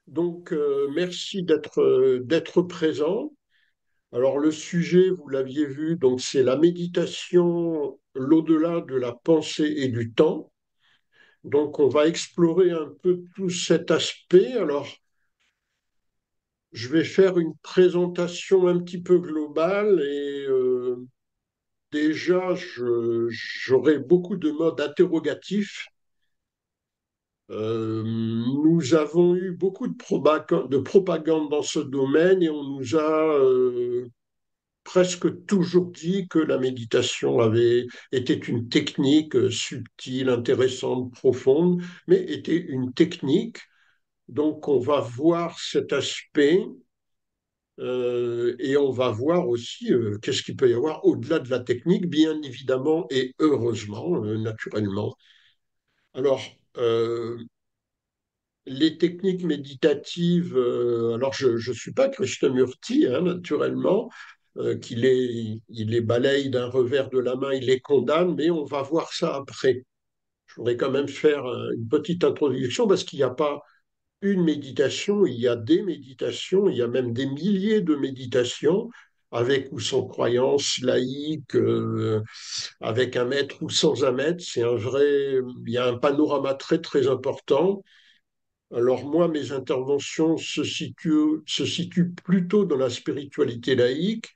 Merci d'être présent. Alors, le sujet, vous l'aviez vu, donc c'est la méditation, l'au-delà de la pensée et du temps. Donc, on va explorer un peu tout cet aspect. Alors, je vais faire une présentation un petit peu globale déjà, j'aurai beaucoup de modes interrogatifs. Nous avons eu beaucoup de propagande dans ce domaine et on nous a presque toujours dit que la méditation était une technique subtile, intéressante, profonde, mais était une technique. Donc on va voir cet aspect et on va voir aussi qu'est-ce qu'il peut y avoir au-delà de la technique, bien évidemment et heureusement, naturellement. Alors, euh, les techniques méditatives, alors je ne suis pas Krishnamurti, hein, naturellement, il les balaye d'un revers de la main, il les condamne, mais on va voir ça après. Je voudrais quand même faire une petite introduction parce qu'il n'y a pas une méditation, il y a des méditations, il y a même des milliers de méditations, avec ou sans croyance laïque, avec un maître ou sans un maître. Il y a un panorama très très important. Alors moi, mes interventions se situent plutôt dans la spiritualité laïque.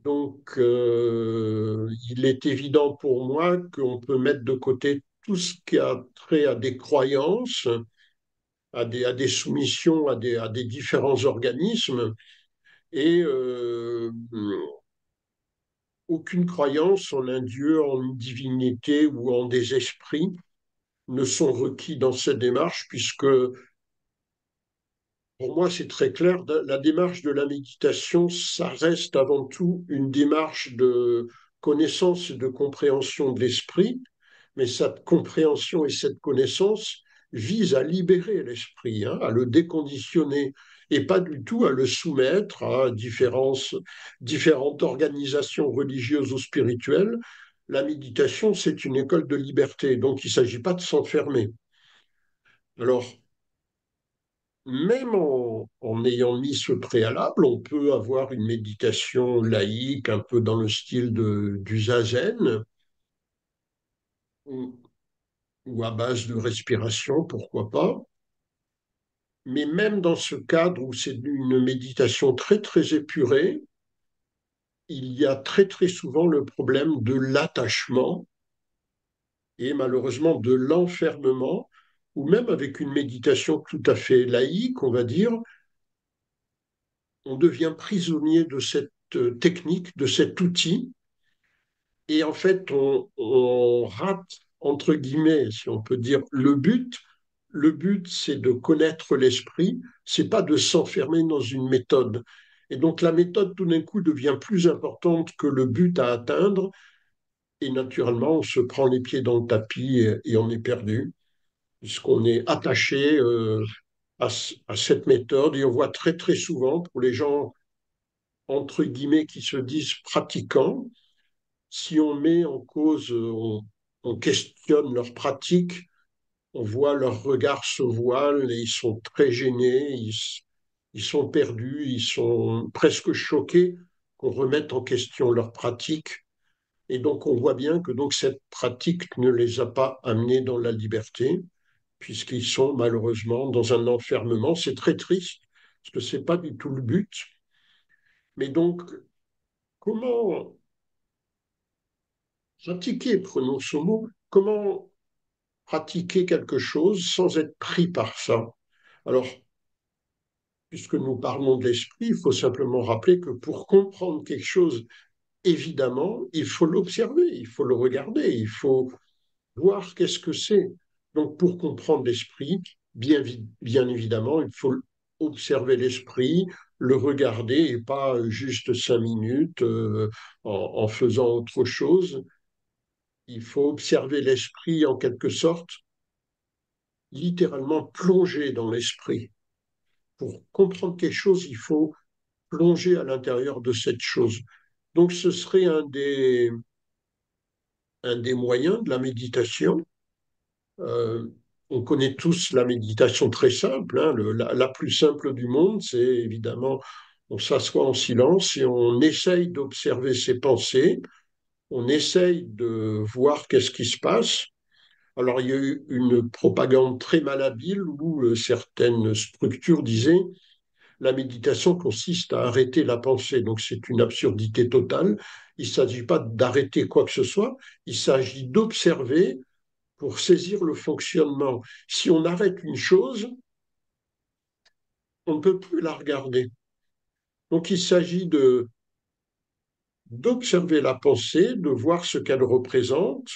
Il est évident pour moi qu'on peut mettre de côté tout ce qui a trait à des croyances, à des soumissions, à des différents organismes. Et aucune croyance en un Dieu, en une divinité ou en des esprits ne sont requis dans cette démarche, puisque pour moi, c'est très clair. La démarche de la méditation, ça reste avant tout une démarche de connaissance et de compréhension de l'esprit, mais cette compréhension et cette connaissance visent à libérer l'esprit, hein, à le déconditionner, et pas du tout à le soumettre à différentes organisations religieuses ou spirituelles. La méditation, c'est une école de liberté, donc il ne s'agit pas de s'enfermer. Alors, même en ayant mis ce préalable, on peut avoir une méditation laïque, un peu dans le style du zazen, ou, ou à base de respiration, pourquoi pas. Mais même dans ce cadre où c'est une méditation très très épurée, il y a très très souvent le problème de l'attachement et malheureusement de l'enfermement, ou même avec une méditation tout à fait laïque, on va dire, on devient prisonnier de cette technique, de cet outil. Et en fait, on rate, entre guillemets, si on peut dire, le but. Le but, c'est de connaître l'esprit, c'est pas de s'enfermer dans une méthode. Et donc, la méthode, tout d'un coup, devient plus importante que le but à atteindre. Et naturellement, on se prend les pieds dans le tapis et on est perdu, puisqu'on est attaché à cette méthode. Et on voit très, très souvent, pour les gens, entre guillemets, qui se disent pratiquants, si on met en cause, on questionne leur pratique, on voit leur regard se voile et ils sont très gênés, ils sont perdus, ils sont presque choqués qu'on remette en question leur pratique. Et donc on voit bien que donc cette pratique ne les a pas amenés dans la liberté, puisqu'ils sont malheureusement dans un enfermement. C'est très triste, parce que ce n'est pas du tout le but. Mais donc, comment pratiquer, prenons ce mot, comment pratiquer quelque chose sans être pris par ça. Alors, puisque nous parlons de l'esprit, il faut simplement rappeler que pour comprendre quelque chose, évidemment, il faut l'observer, il faut le regarder, il faut voir qu'est-ce que c'est. Donc, pour comprendre l'esprit, bien évidemment, il faut observer l'esprit, le regarder et pas juste 5 minutes en faisant autre chose. Il faut observer l'esprit en quelque sorte, littéralement plonger dans l'esprit. Pour comprendre quelque chose, il faut plonger à l'intérieur de cette chose. Donc ce serait un des moyens de la méditation. Euh, On connaît tous la méditation très simple, hein, la plus simple du monde, c'est évidemment, on s'assoit en silence et on essaye d'observer ses pensées, on essaye de voir qu'est-ce qui se passe. Alors, il y a eu une propagande très malhabile où certaines structures disaient la méditation consiste à arrêter la pensée. Donc, c'est une absurdité totale. Il ne s'agit pas d'arrêter quoi que ce soit, il s'agit d'observer pour saisir le fonctionnement. Si on arrête une chose, on ne peut plus la regarder. Donc il s'agit d'observer la pensée, de voir ce qu'elle représente,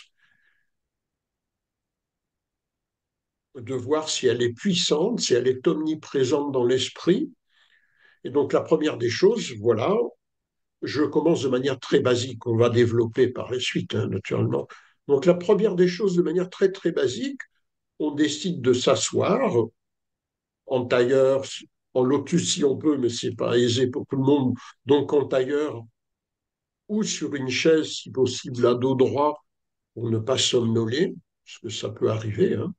de voir si elle est puissante, si elle est omniprésente dans l'esprit. Et donc la première des choses, voilà, je commence de manière très basique, on va développer par la suite, hein, naturellement. Donc la première des choses, de manière très très basique, on décide de s'asseoir en tailleur, en lotus si on peut, mais c'est pas aisé pour tout le monde, donc en tailleur ou sur une chaise, si possible, à dos droit, pour ne pas somnoler, parce que ça peut arriver, hein.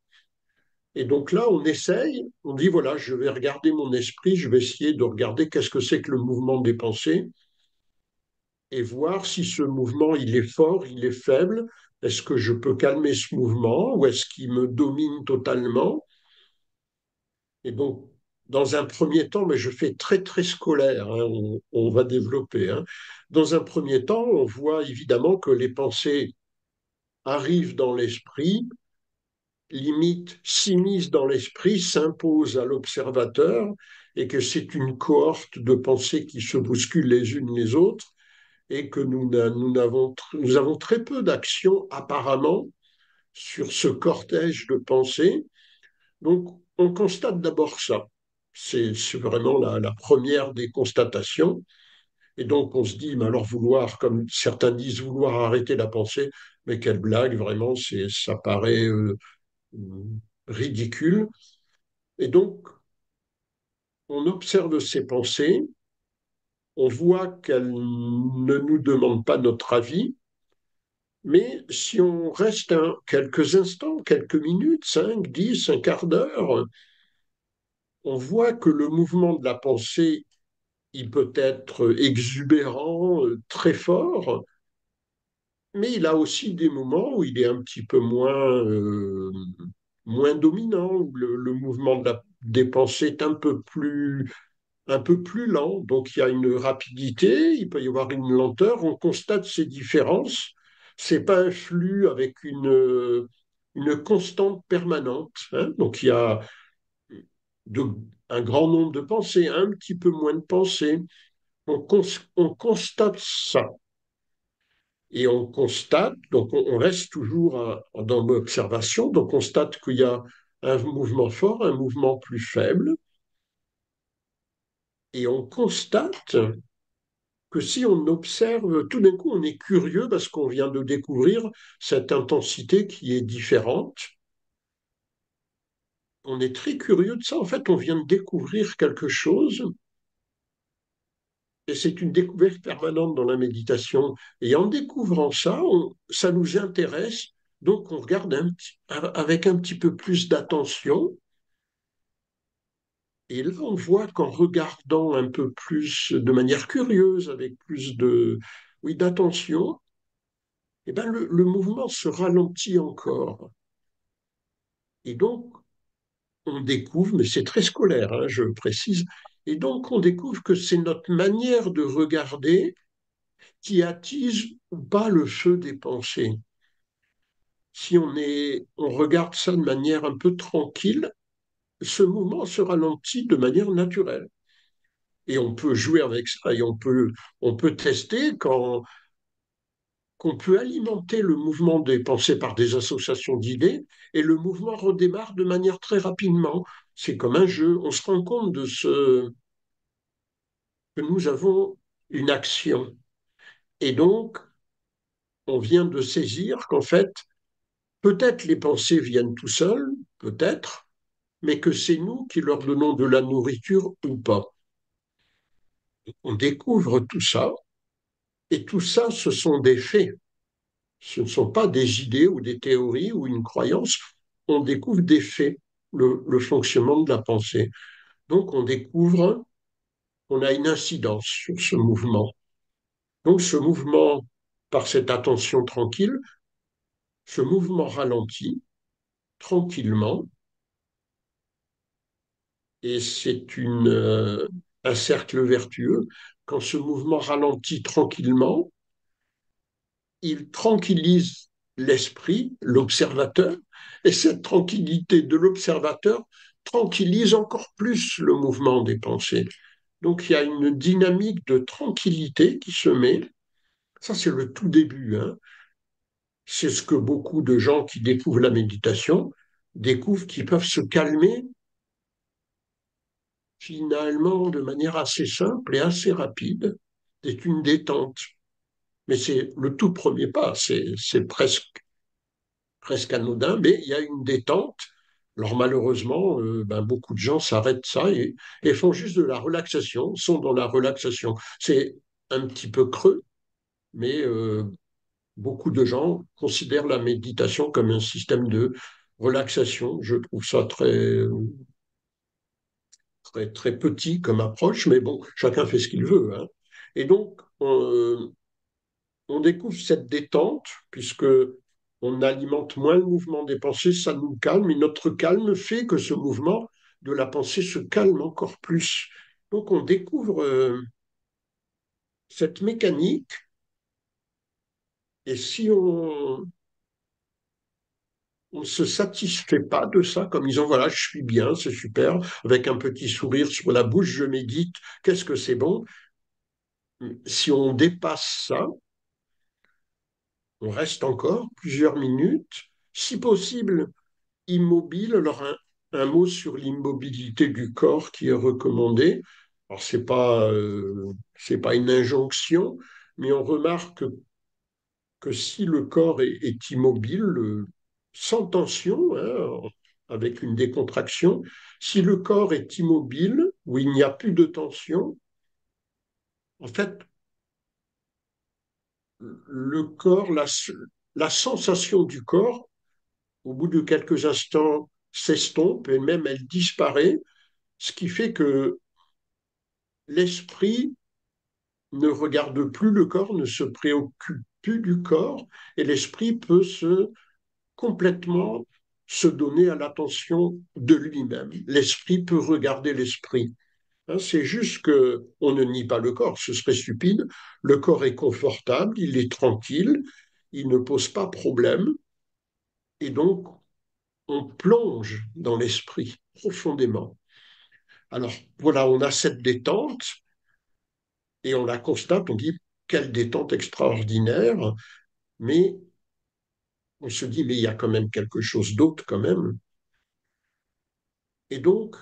Et donc là, on essaye, on dit, voilà, je vais regarder mon esprit, je vais essayer de regarder qu'est-ce que c'est que le mouvement des pensées et voir si ce mouvement, il est fort, il est faible, est-ce que je peux calmer ce mouvement ou est-ce qu'il me domine totalement? Et donc, dans un premier temps, mais je fais très, très scolaire, hein, on va développer, hein. Dans un premier temps, on voit évidemment que les pensées arrivent dans l'esprit, limite s'immiscent dans l'esprit, s'imposent à l'observateur, et que c'est une cohorte de pensées qui se bousculent les unes les autres, et que nous avons très peu d'action apparemment sur ce cortège de pensées. Donc, on constate d'abord ça. C'est vraiment la première des constatations. Et donc, on se dit, mais alors vouloir, comme certains disent, vouloir arrêter la pensée, mais quelle blague, vraiment, ça paraît ridicule. Et donc, on observe ces pensées, on voit qu'elles ne nous demandent pas notre avis, mais si on reste quelques instants, quelques minutes, 5, 10, un quart d'heure, on voit que le mouvement de la pensée, il peut être exubérant, très fort, mais il a aussi des moments où il est un petit peu moins dominant, où le mouvement des pensées est un peu plus lent. Donc il y a une rapidité, il peut y avoir une lenteur. On constate ces différences. C'est pas un flux avec une constante permanente, hein. Donc il y a de, un grand nombre de pensées, un petit peu moins de pensées. On constate ça. Et on constate, donc on reste toujours dans l'observation, donc on constate qu'il y a un mouvement fort, un mouvement plus faible, et on constate que si on observe, tout d'un coup on est curieux parce qu'on vient de découvrir cette intensité qui est différente. On est très curieux de ça, en fait on vient de découvrir quelque chose, et c'est une découverte permanente dans la méditation. Et en découvrant ça, ça nous intéresse, donc on regarde avec un petit peu plus d'attention. Et là, on voit qu'en regardant un peu plus, de manière curieuse, avec plus oui, d'attention, eh ben le mouvement se ralentit encore. Et donc, on découvre, mais c'est très scolaire, hein, je précise, et donc on découvre que c'est notre manière de regarder qui attise ou pas le feu des pensées. Si on regarde ça de manière un peu tranquille, ce mouvement se ralentit de manière naturelle. Et on peut jouer avec ça et on peut tester qu'on peut alimenter le mouvement des pensées par des associations d'idées et le mouvement redémarre de manière très rapidement. C'est comme un jeu. On se rend compte que nous avons une action. Et donc, on vient de saisir qu'en fait, peut-être les pensées viennent tout seules, peut-être, mais que c'est nous qui leur donnons de la nourriture ou pas. On découvre tout ça, et tout ça, ce sont des faits. Ce ne sont pas des idées ou des théories ou une croyance. on découvre des faits, le fonctionnement de la pensée. Donc on découvre qu'on a une incidence sur ce mouvement. Donc ce mouvement, par cette attention tranquille, ce mouvement ralentit tranquillement et c'est un cercle vertueux. Quand ce mouvement ralentit tranquillement, il tranquillise l'esprit, l'observateur, et cette tranquillité de l'observateur tranquillise encore plus le mouvement des pensées. Donc il y a une dynamique de tranquillité qui se met. Ça, c'est le tout début, hein. C'est ce que beaucoup de gens qui découvrent la méditation découvrent, qu'ils peuvent se calmer finalement de manière assez simple et assez rapide. C'est une détente. Mais c'est le tout premier pas, c'est presque anodin, mais il y a une détente. Alors malheureusement, beaucoup de gens s'arrêtent ça et font juste de la relaxation, sont dans la relaxation. C'est un petit peu creux, mais beaucoup de gens considèrent la méditation comme un système de relaxation. Je trouve ça très petit comme approche, mais bon, chacun fait ce qu'il veut, hein. Et donc, on découvre cette détente, puisque on alimente moins le mouvement des pensées, ça nous calme, et notre calme fait que ce mouvement de la pensée se calme encore plus. Donc on découvre cette mécanique, et si on ne se satisfait pas de ça, comme disant, voilà, je suis bien, c'est super, avec un petit sourire sur la bouche, je médite, qu'est-ce que c'est bon. Si on dépasse ça, on reste encore plusieurs minutes, si possible immobile. Alors, un mot sur l'immobilité du corps qui est recommandé. Alors, c'est pas une injonction, mais on remarque que si le corps est immobile, sans tension, hein, avec une décontraction, si le corps est immobile, où il n'y a plus de tension, en fait, le corps, la sensation du corps, au bout de quelques instants, s'estompe et même elle disparaît, ce qui fait que l'esprit ne regarde plus le corps, ne se préoccupe plus du corps, et l'esprit peut complètement se donner à l'attention de lui-même. L'esprit peut regarder l'esprit. Hein, c'est juste que on ne nie pas le corps, ce serait stupide. Le corps est confortable, il est tranquille, il ne pose pas problème, et donc on plonge dans l'esprit profondément. Alors voilà, on a cette détente et on la constate, on dit quelle détente extraordinaire, mais on se dit mais il y a quand même quelque chose d'autre quand même. Et donc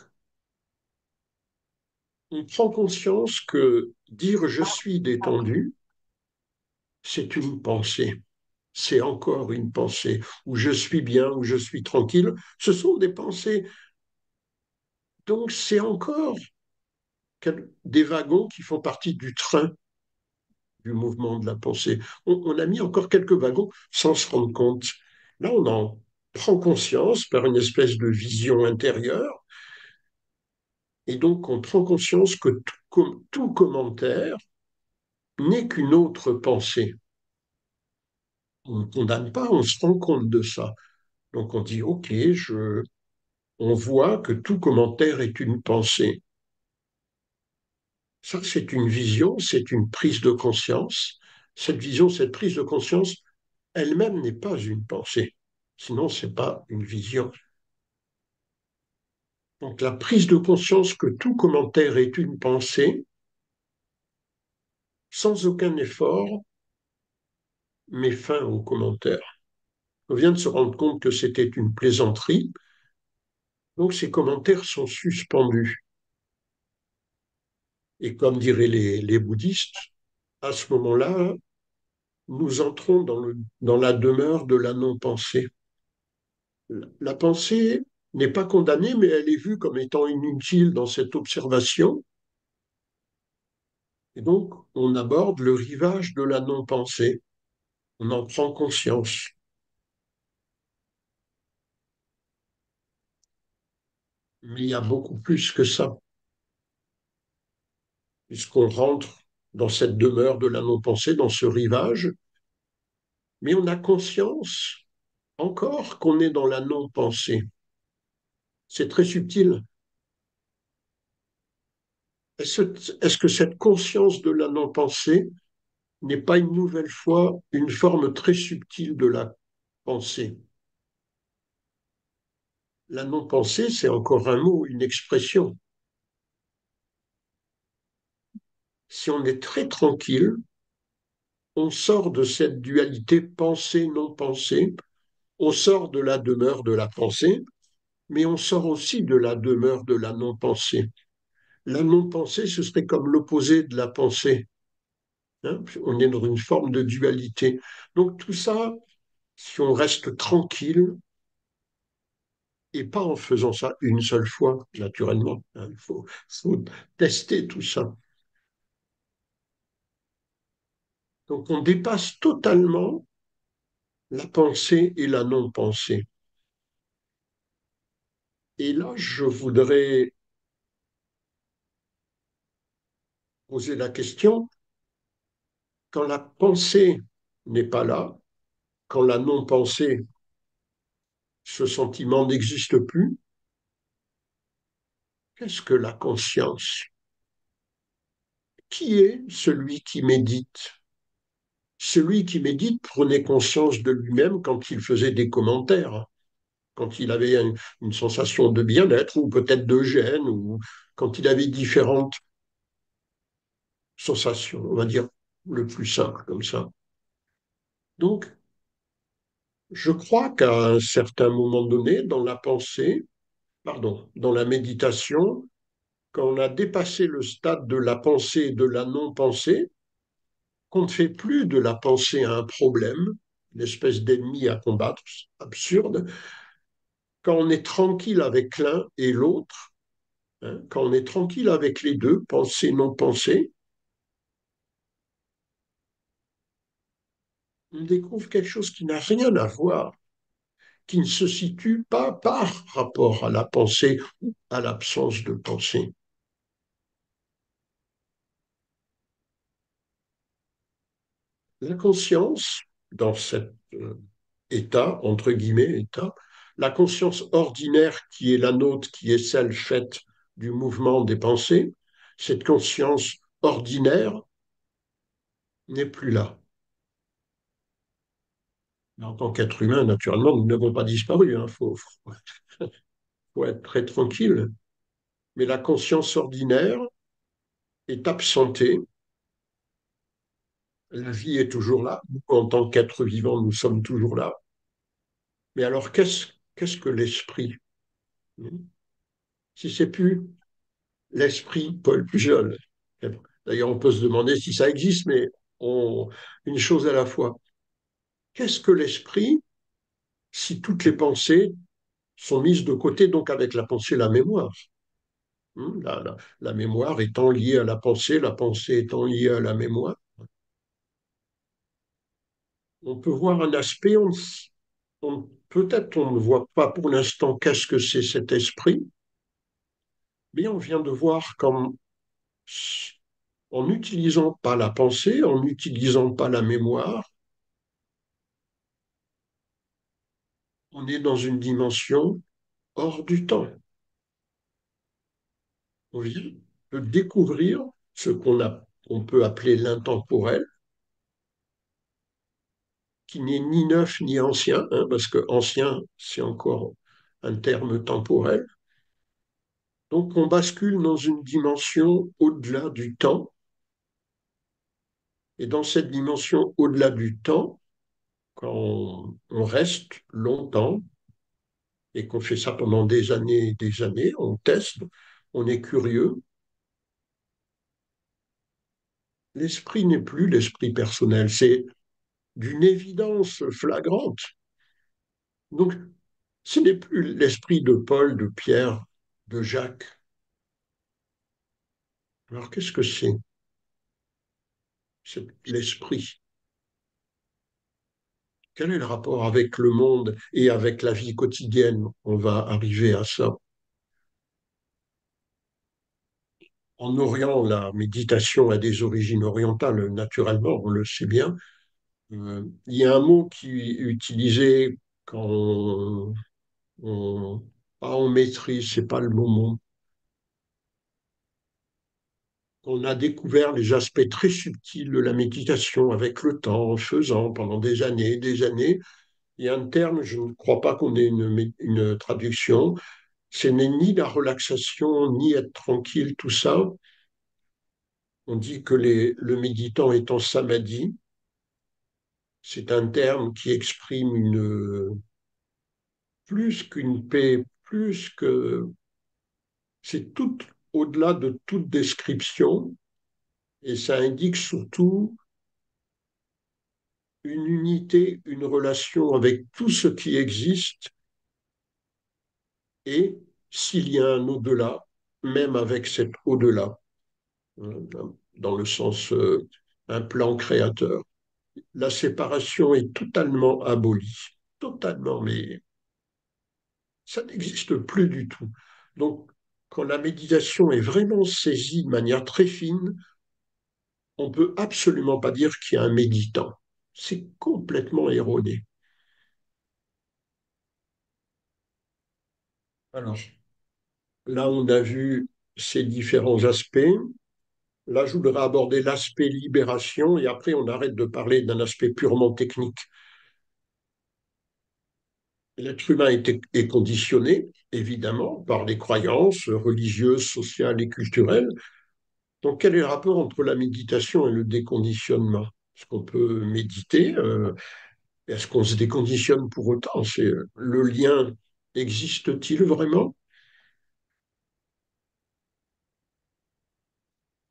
on prend conscience que dire je suis détendu, c'est une pensée, c'est encore une pensée, ou je suis bien, ou je suis tranquille, ce sont des pensées. Donc c'est encore des wagons qui font partie du train du mouvement de la pensée. On a mis encore quelques wagons sans se rendre compte. Là, on en prend conscience par une espèce de vision intérieure, et donc on prend conscience que tout commentaire n'est qu'une autre pensée. On ne condamne pas, on se rend compte de ça. Donc on dit, OK, on voit que tout commentaire est une pensée. Ça, c'est une vision, c'est une prise de conscience. Cette vision, cette prise de conscience, elle-même n'est pas une pensée. Sinon, ce n'est pas une vision. Donc la prise de conscience que tout commentaire est une pensée, sans aucun effort, met fin au commentaire. On vient de se rendre compte que c'était une plaisanterie, donc ces commentaires sont suspendus. Et comme diraient les bouddhistes, à ce moment-là, nous entrons dans la demeure de la non-pensée. La pensée n'est pas condamnée, mais elle est vue comme étant inutile dans cette observation. Et donc, on aborde le rivage de la non-pensée. On en prend conscience. Mais il y a beaucoup plus que ça, puisqu'on rentre dans cette demeure de la non-pensée, dans ce rivage, mais on a conscience encore qu'on est dans la non-pensée. C'est très subtil. Est-ce que cette conscience de la non-pensée n'est pas une nouvelle fois une forme très subtile de la pensée? La non-pensée, c'est encore un mot, une expression. Si on est très tranquille, on sort de cette dualité pensée-non-pensée, on sort de la demeure de la pensée, mais on sort aussi de la demeure de la non-pensée. La non-pensée, ce serait comme l'opposé de la pensée, hein. On est dans une forme de dualité. Donc tout ça, si on reste tranquille, et pas en faisant ça une seule fois, naturellement, hein, faut tester tout ça. Donc on dépasse totalement la pensée et la non-pensée. Et là, je voudrais poser la question, quand la pensée n'est pas là, quand la non-pensée, ce sentiment n'existe plus, qu'est-ce que la conscience? Qui est celui qui médite? Celui qui médite prenait conscience de lui-même quand il faisait des commentaires, quand il avait une sensation de bien-être ou peut-être de gêne, ou quand il avait différentes sensations, on va dire le plus simple comme ça. Donc, je crois qu'à un certain moment donné, dans la pensée, pardon, dans la méditation, quand on a dépassé le stade de la pensée et de la non-pensée, qu'on ne fait plus de la pensée un problème, une espèce d'ennemi à combattre, absurde, quand on est tranquille avec l'un et l'autre, hein, quand on est tranquille avec les deux, pensée, non-pensée, on découvre quelque chose qui n'a rien à voir, qui ne se situe pas par rapport à la pensée ou à l'absence de pensée. La conscience, dans cet état, entre guillemets, état, la conscience ordinaire qui est la nôtre, qui est celle faite du mouvement des pensées, cette conscience ordinaire n'est plus là. En tant qu'être humain, naturellement, nous n'avons pas disparu. Il faut être très tranquille. Mais la conscience ordinaire est absentée. La vie est toujours là. Nous, en tant qu'être vivant, nous sommes toujours là. Mais alors, qu'est-ce que l'esprit? Si c'est plus l'esprit Paul Pujol. D'ailleurs, on peut se demander si ça existe, mais on, une chose à la fois. Qu'est-ce que l'esprit si toutes les pensées sont mises de côté, donc avec la pensée, la mémoire? La mémoire étant liée à la pensée étant liée à la mémoire. On peut voir un aspect, peut-être on ne voit pas pour l'instant qu'est-ce que c'est cet esprit, mais on vient de voir comme en n'utilisant pas la pensée, en n'utilisant pas la mémoire, on est dans une dimension hors du temps. On vient de découvrir ce qu'on peut appeler l'intemporel, qui n'est ni neuf ni ancien, hein, parce que ancien, c'est encore un terme temporel. Donc on bascule dans une dimension au-delà du temps, et dans cette dimension au-delà du temps, quand on reste longtemps et qu'on fait ça pendant des années et des années, on teste, on est curieux, l'esprit n'est plus l'esprit personnel, c'est d'une évidence flagrante. Donc, ce n'est plus l'esprit de Paul, de Pierre, de Jacques. Alors, qu'est-ce que c'est l'esprit? Quel est le rapport avec le monde et avec la vie quotidienne? On va arriver à ça. En Orient, la méditation a des origines orientales, naturellement, on le sait bien. Il y a un mot qui est utilisé quand pas on maîtrise, c'est pas le moment. On a découvert les aspects très subtils de la méditation avec le temps, en faisant pendant des années. Il y a un terme, je ne crois pas qu'on ait une traduction. Ce n'est ni la relaxation, ni être tranquille, tout ça. On dit que le méditant est en samadhi. C'est un terme qui exprime plus qu'une paix, plus que c'est tout au-delà de toute description, et ça indique surtout une unité, une relation avec tout ce qui existe, et s'il y a un au-delà, même avec cet au-delà, dans le sens un plan créateur. La séparation est totalement abolie, totalement, mais ça n'existe plus du tout. Donc, quand la méditation est vraiment saisie de manière très fine, on peut absolument pas dire qu'il y a un méditant. C'est complètement erroné. Alors, là, on a vu ces différents aspects. Là, je voudrais aborder l'aspect libération et après, on arrête de parler d'un aspect purement technique. L'être humain est conditionné, évidemment, par les croyances religieuses, sociales et culturelles. Donc, quel est le rapport entre la méditation et le déconditionnement? Est-ce qu'on peut méditer? Est-ce qu'on se déconditionne pour autant? Le lien existe-t-il vraiment?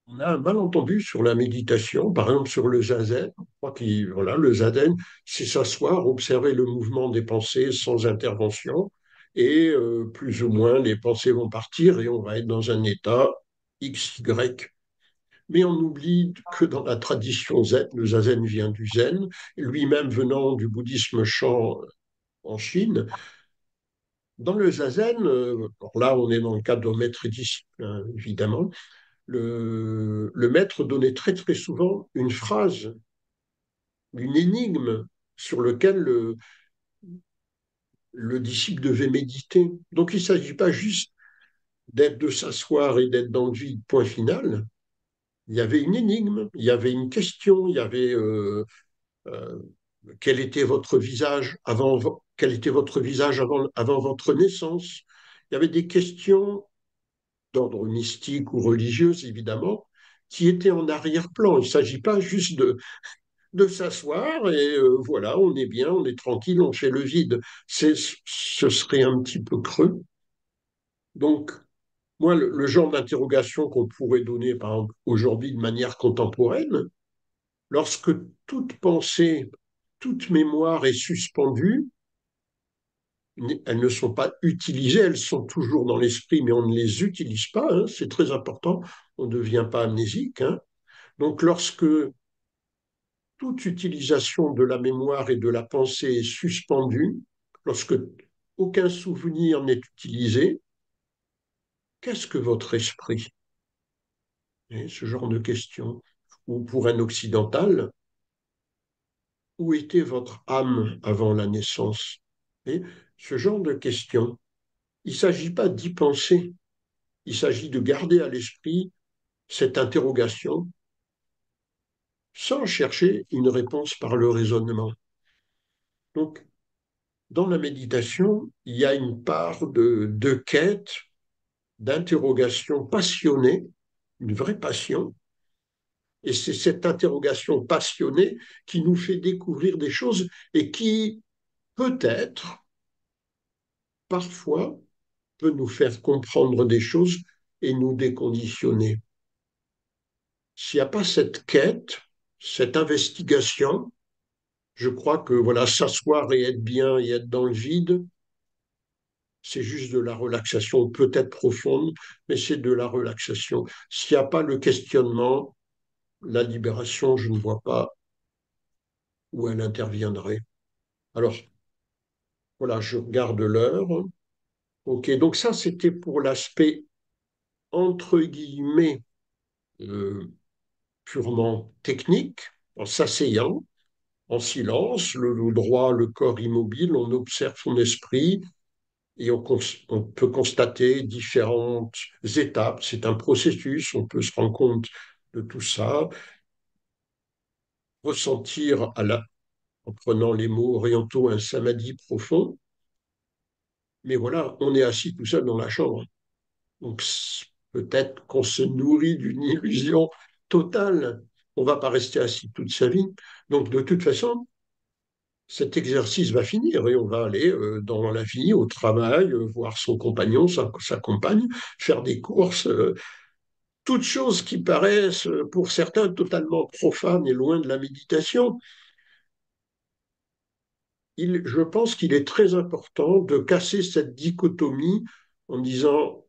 On a un malentendu sur la méditation, par exemple sur le zazen. Je crois que voilà, le zazen, c'est s'asseoir, observer le mouvement des pensées sans intervention, et plus ou moins les pensées vont partir et on va être dans un état X, Y. Mais on oublie que dans la tradition zen, le zazen vient du zen, lui-même venant du bouddhisme Shan en Chine. Dans le zazen, alors là on est dans le cadre de maître et disciple, hein, évidemment, le maître donnait très très souvent une phrase, une énigme sur laquelle le disciple devait méditer. Donc il ne s'agit pas juste d'être de s'asseoir et d'être dans le vide, point final. Il y avait une énigme, il y avait une question, il y avait euh, quel était votre visage quel était votre visage avant votre naissance. Il y avait des questions d'ordre mystique ou religieuse, évidemment, qui étaient en arrière-plan. Il ne s'agit pas juste de s'asseoir et voilà, on est bien, on est tranquille, on fait le vide. Ce serait un petit peu creux. Donc, moi, le genre d'interrogation qu'on pourrait donner, par exemple, aujourd'hui de manière contemporaine, lorsque toute pensée, toute mémoire est suspendue, elles ne sont pas utilisées, elles sont toujours dans l'esprit, mais on ne les utilise pas, hein, c'est très important, on ne devient pas amnésique. Hein. Donc, lorsque toute utilisation de la mémoire et de la pensée est suspendue, lorsque aucun souvenir n'est utilisé, qu'est-ce que votre esprit? Et ce genre de questions. Ou pour un occidental, où était votre âme avant la naissance? Et ce genre de questions, il ne s'agit pas d'y penser, il s'agit de garder à l'esprit cette interrogation sans chercher une réponse par le raisonnement. Donc, dans la méditation, il y a une part de quête, d'interrogation passionnée, une vraie passion, et c'est cette interrogation passionnée qui nous fait découvrir des choses et qui, peut-être, parfois, peut nous faire comprendre des choses et nous déconditionner. S'il n'y a pas cette quête, cette investigation, je crois que voilà, s'asseoir et être bien et être dans le vide, c'est juste de la relaxation, peut-être profonde, mais c'est de la relaxation. S'il n'y a pas le questionnement, la libération, je ne vois pas où elle interviendrait. Alors, voilà, je regarde l'heure. OK, donc ça, c'était pour l'aspect, entre guillemets, euh, purement technique, en s'asseyant, en silence, le dos droit, le corps immobile, on observe son esprit et on peut constater différentes étapes. C'est un processus, on peut se rendre compte de tout ça, ressentir en prenant les mots orientaux un samadhi profond. Mais voilà, on est assis tout seul dans la chambre. Donc peut-être qu'on se nourrit d'une illusion totale. On ne va pas rester assis toute sa vie. Donc de toute façon, cet exercice va finir et on va aller dans la vie, au travail, voir son compagnon, sa compagne, faire des courses, toutes choses qui paraissent pour certains totalement profanes et loin de la méditation. Je pense qu'il est très important de casser cette dichotomie en disant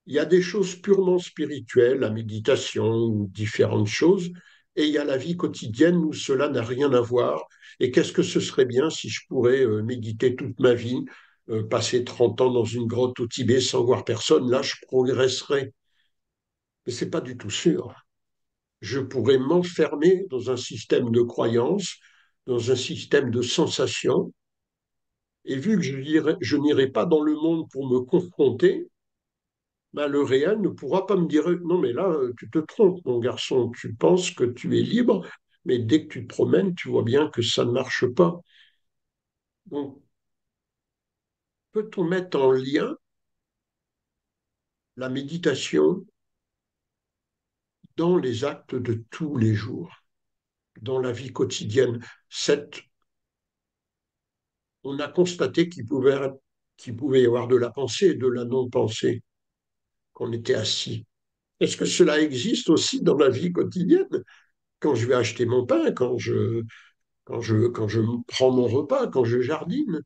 il y a des choses purement spirituelles, la méditation ou différentes choses, et il y a la vie quotidienne où cela n'a rien à voir. Et qu'est-ce que ce serait bien si je pourrais méditer toute ma vie, passer 30 ans dans une grotte au Tibet sans voir personne, là je progresserais. Mais c'est pas du tout sûr. Je pourrais m'enfermer dans un système de croyances, dans un système de sensations, et vu que je n'irai pas dans le monde pour me confronter, ben, le réel ne pourra pas me dire non, mais là, tu te trompes, mon garçon, tu penses que tu es libre, mais dès que tu te promènes, tu vois bien que ça ne marche pas. Donc, peut-on mettre en lien la méditation dans les actes de tous les jours, dans la vie quotidienne? On a constaté qu'il pouvait y avoir de la pensée et de la non-pensée, qu'on était assis. Est-ce que cela existe aussi dans la vie quotidienne? Quand je vais acheter mon pain, quand je prends mon repas, quand je jardine,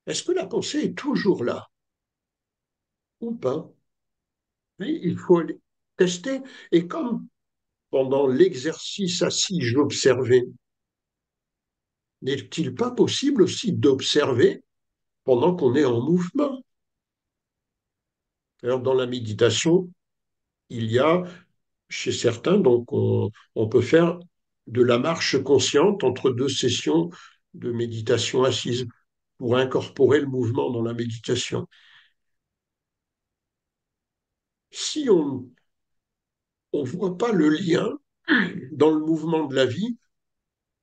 est-ce que la pensée est toujours là ou pas? Oui, il faut aller tester. Et comme pendant l'exercice assis, j'observais, n'est-il pas possible aussi d'observer pendant qu'on est en mouvement? Alors, dans la méditation, il y a chez certains, donc on peut faire de la marche consciente entre deux sessions de méditation assise pour incorporer le mouvement dans la méditation. Si on ne voit pas le lien dans le mouvement de la vie,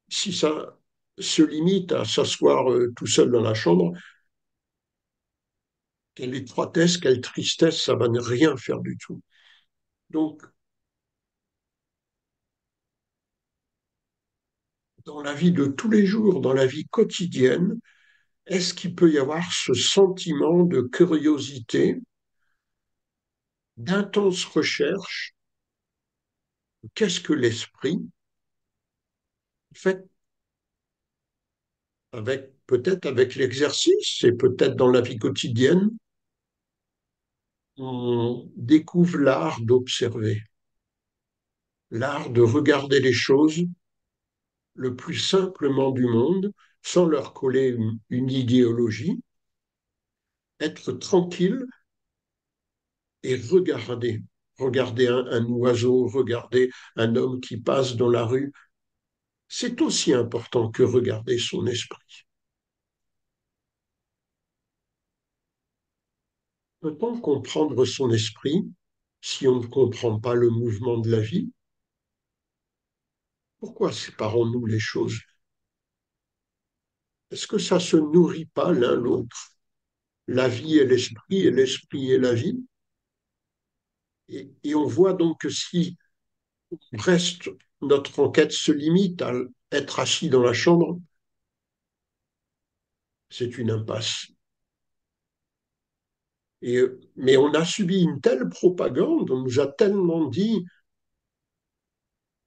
si ça se limite à s'asseoir tout seul dans la chambre, quelle étroitesse, quelle tristesse, ça va ne rien faire du tout. Donc, dans la vie de tous les jours, dans la vie quotidienne, est-ce qu'il peut y avoir ce sentiment de curiosité, d'intense recherche? Qu'est-ce que l'esprit? En fait, peut-être avec l'exercice et peut-être dans la vie quotidienne, on découvre l'art d'observer, l'art de regarder les choses le plus simplement du monde, sans leur coller une idéologie, être tranquille et regarder. Regarder un oiseau, regarder un homme qui passe dans la rue, c'est aussi important que regarder son esprit. Peut-on comprendre son esprit si on ne comprend pas le mouvement de la vie? Pourquoi séparons-nous les choses? Est-ce que ça se nourrit pas l'un l'autre? La vie et l'esprit et la vie. Et on voit donc que si reste, notre enquête se limite à être assis dans la chambre, c'est une impasse. Mais on a subi une telle propagande, on nous a tellement dit,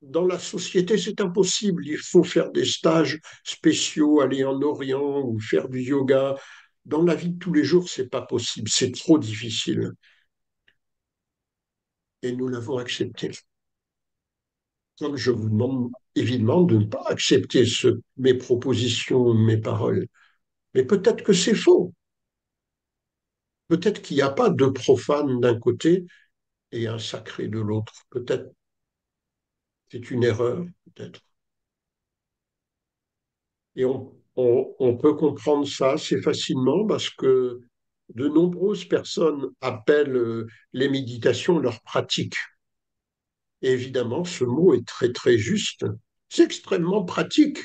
dans la société, c'est impossible, il faut faire des stages spéciaux, aller en Orient ou faire du yoga. Dans la vie de tous les jours, c'est pas possible, c'est trop difficile. Et nous l'avons accepté. Donc je vous demande évidemment de ne pas accepter mes propositions, mes paroles. Mais peut-être que c'est faux. Peut-être qu'il n'y a pas de profane d'un côté et un sacré de l'autre. Peut-être. C'est une erreur, peut-être. Et on peut comprendre ça assez facilement parce que de nombreuses personnes appellent les méditations leur pratique. Et évidemment, ce mot est très très juste. C'est extrêmement pratique.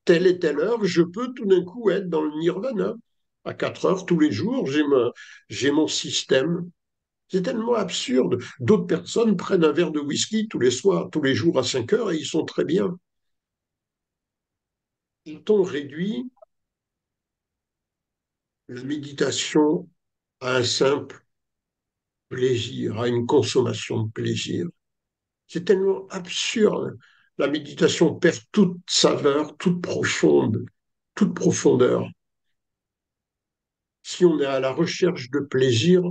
Telle et telle heure, je peux tout d'un coup être dans le nirvana. À 4 heures tous les jours, j'ai mon système. C'est tellement absurde. D'autres personnes prennent un verre de whisky tous les soirs, tous les jours à 5 heures et ils sont très bien. On réduit la méditation à un simple plaisir, à une consommation de plaisir. C'est tellement absurde. La méditation perd toute saveur, toute profondeur. Si on est à la recherche de plaisir,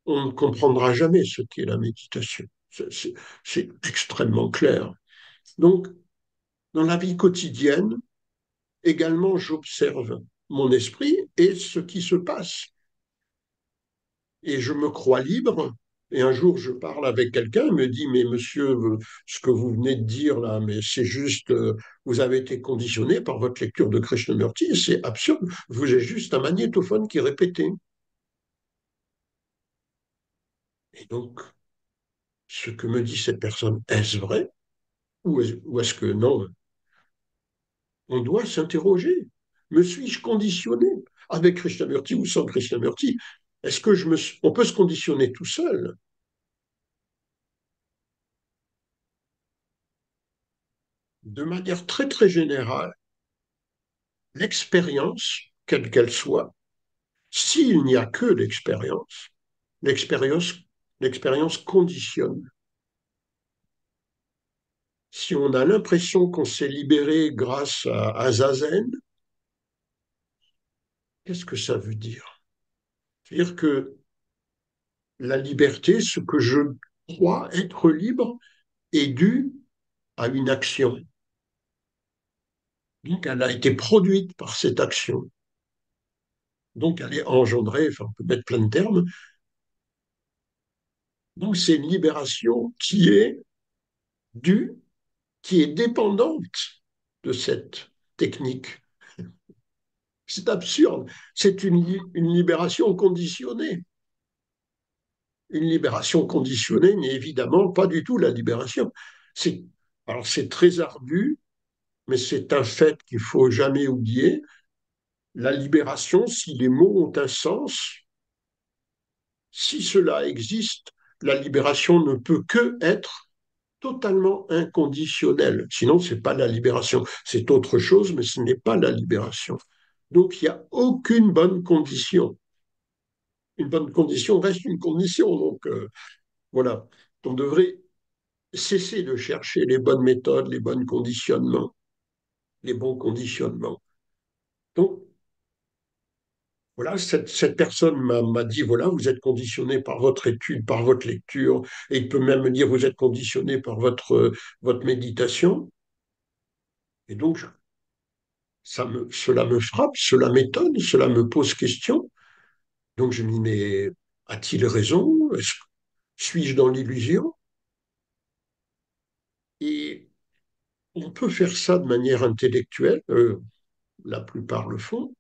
on ne comprendra jamais ce qu'est la méditation. C'est extrêmement clair. Donc, dans la vie quotidienne, également, j'observe mon esprit et ce qui se passe. Et je me crois libre. Et un jour, je parle avec quelqu'un, il me dit, mais monsieur, ce que vous venez de dire là, mais c'est juste, vous avez été conditionné par votre lecture de Krishnamurti, c'est absurde, vous êtes juste un magnétophone qui répétait. Et donc, ce que me dit cette personne, est-ce vrai ou est-ce que non? On doit s'interroger. Me suis-je conditionné avec Krishnamurti ou sans Krishnamurti? Est-ce que on peut se conditionner tout seul? De manière très très générale, l'expérience, quelle qu'elle soit, s'il n'y a que l'expérience, l'expérience conditionne. Si on a l'impression qu'on s'est libéré grâce à Zazen, qu'est-ce que ça veut dire? C'est-à-dire que la liberté, ce que je crois être libre, est due à une action. Donc, elle a été produite par cette action. Donc, elle est engendrée, enfin, on peut mettre plein de termes. Donc, c'est une libération due, qui est dépendante de cette technique. C'est absurde. C'est une libération conditionnée. Une libération conditionnée n'est évidemment pas du tout la libération. C'est, alors, c'est très ardu, mais c'est un fait qu'il faut jamais oublier. La libération, si les mots ont un sens, si cela existe, la libération ne peut que être totalement inconditionnelle. Sinon, ce n'est pas la libération. C'est autre chose, mais ce n'est pas la libération. Donc, il n'y a aucune bonne condition. Une bonne condition reste une condition. Donc, voilà. On devrait cesser de chercher les bonnes méthodes, les bons conditionnements. Donc, voilà, cette personne m'a dit, voilà, vous êtes conditionné par votre étude, par votre lecture, et il peut même me dire, vous êtes conditionné par votre méditation. Et donc, cela me frappe, cela m'étonne, cela me pose question. Donc je me dis, mais a-t-il raison? Suis-je dans l'illusion? Et on peut faire ça de manière intellectuelle, la plupart le font,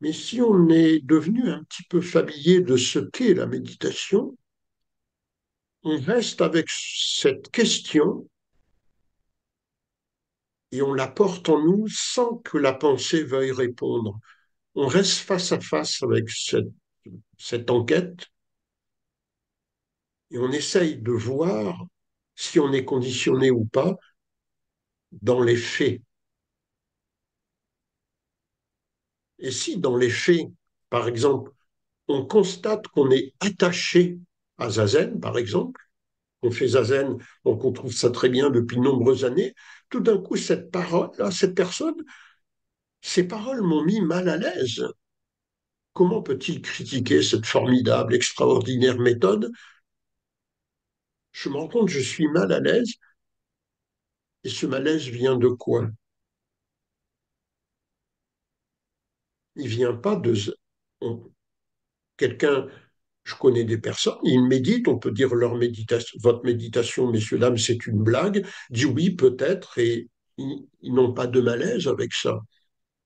mais si on est devenu un petit peu familier de ce qu'est la méditation, on reste avec cette question et on la porte en nous sans que la pensée veuille répondre. On reste face à face avec cette enquête et on essaye de voir si on est conditionné ou pas dans les faits. Et si dans les faits, par exemple, on constate qu'on est attaché à Zazen, par exemple, on fait Zazen, donc on trouve ça très bien depuis de nombreuses années, tout d'un coup, cette parole, là, cette personne, ces paroles m'ont mis mal à l'aise. Comment peut-il critiquer cette formidable, extraordinaire méthode? Je me rends compte que je suis mal à l'aise, et ce malaise vient de quoi? Il vient pas de... Quelqu'un, Je connais des personnes, ils méditent, on peut dire leur méditation, votre méditation, messieurs, dames, c'est une blague. Dis oui, peut-être, et ils n'ont pas de malaise avec ça.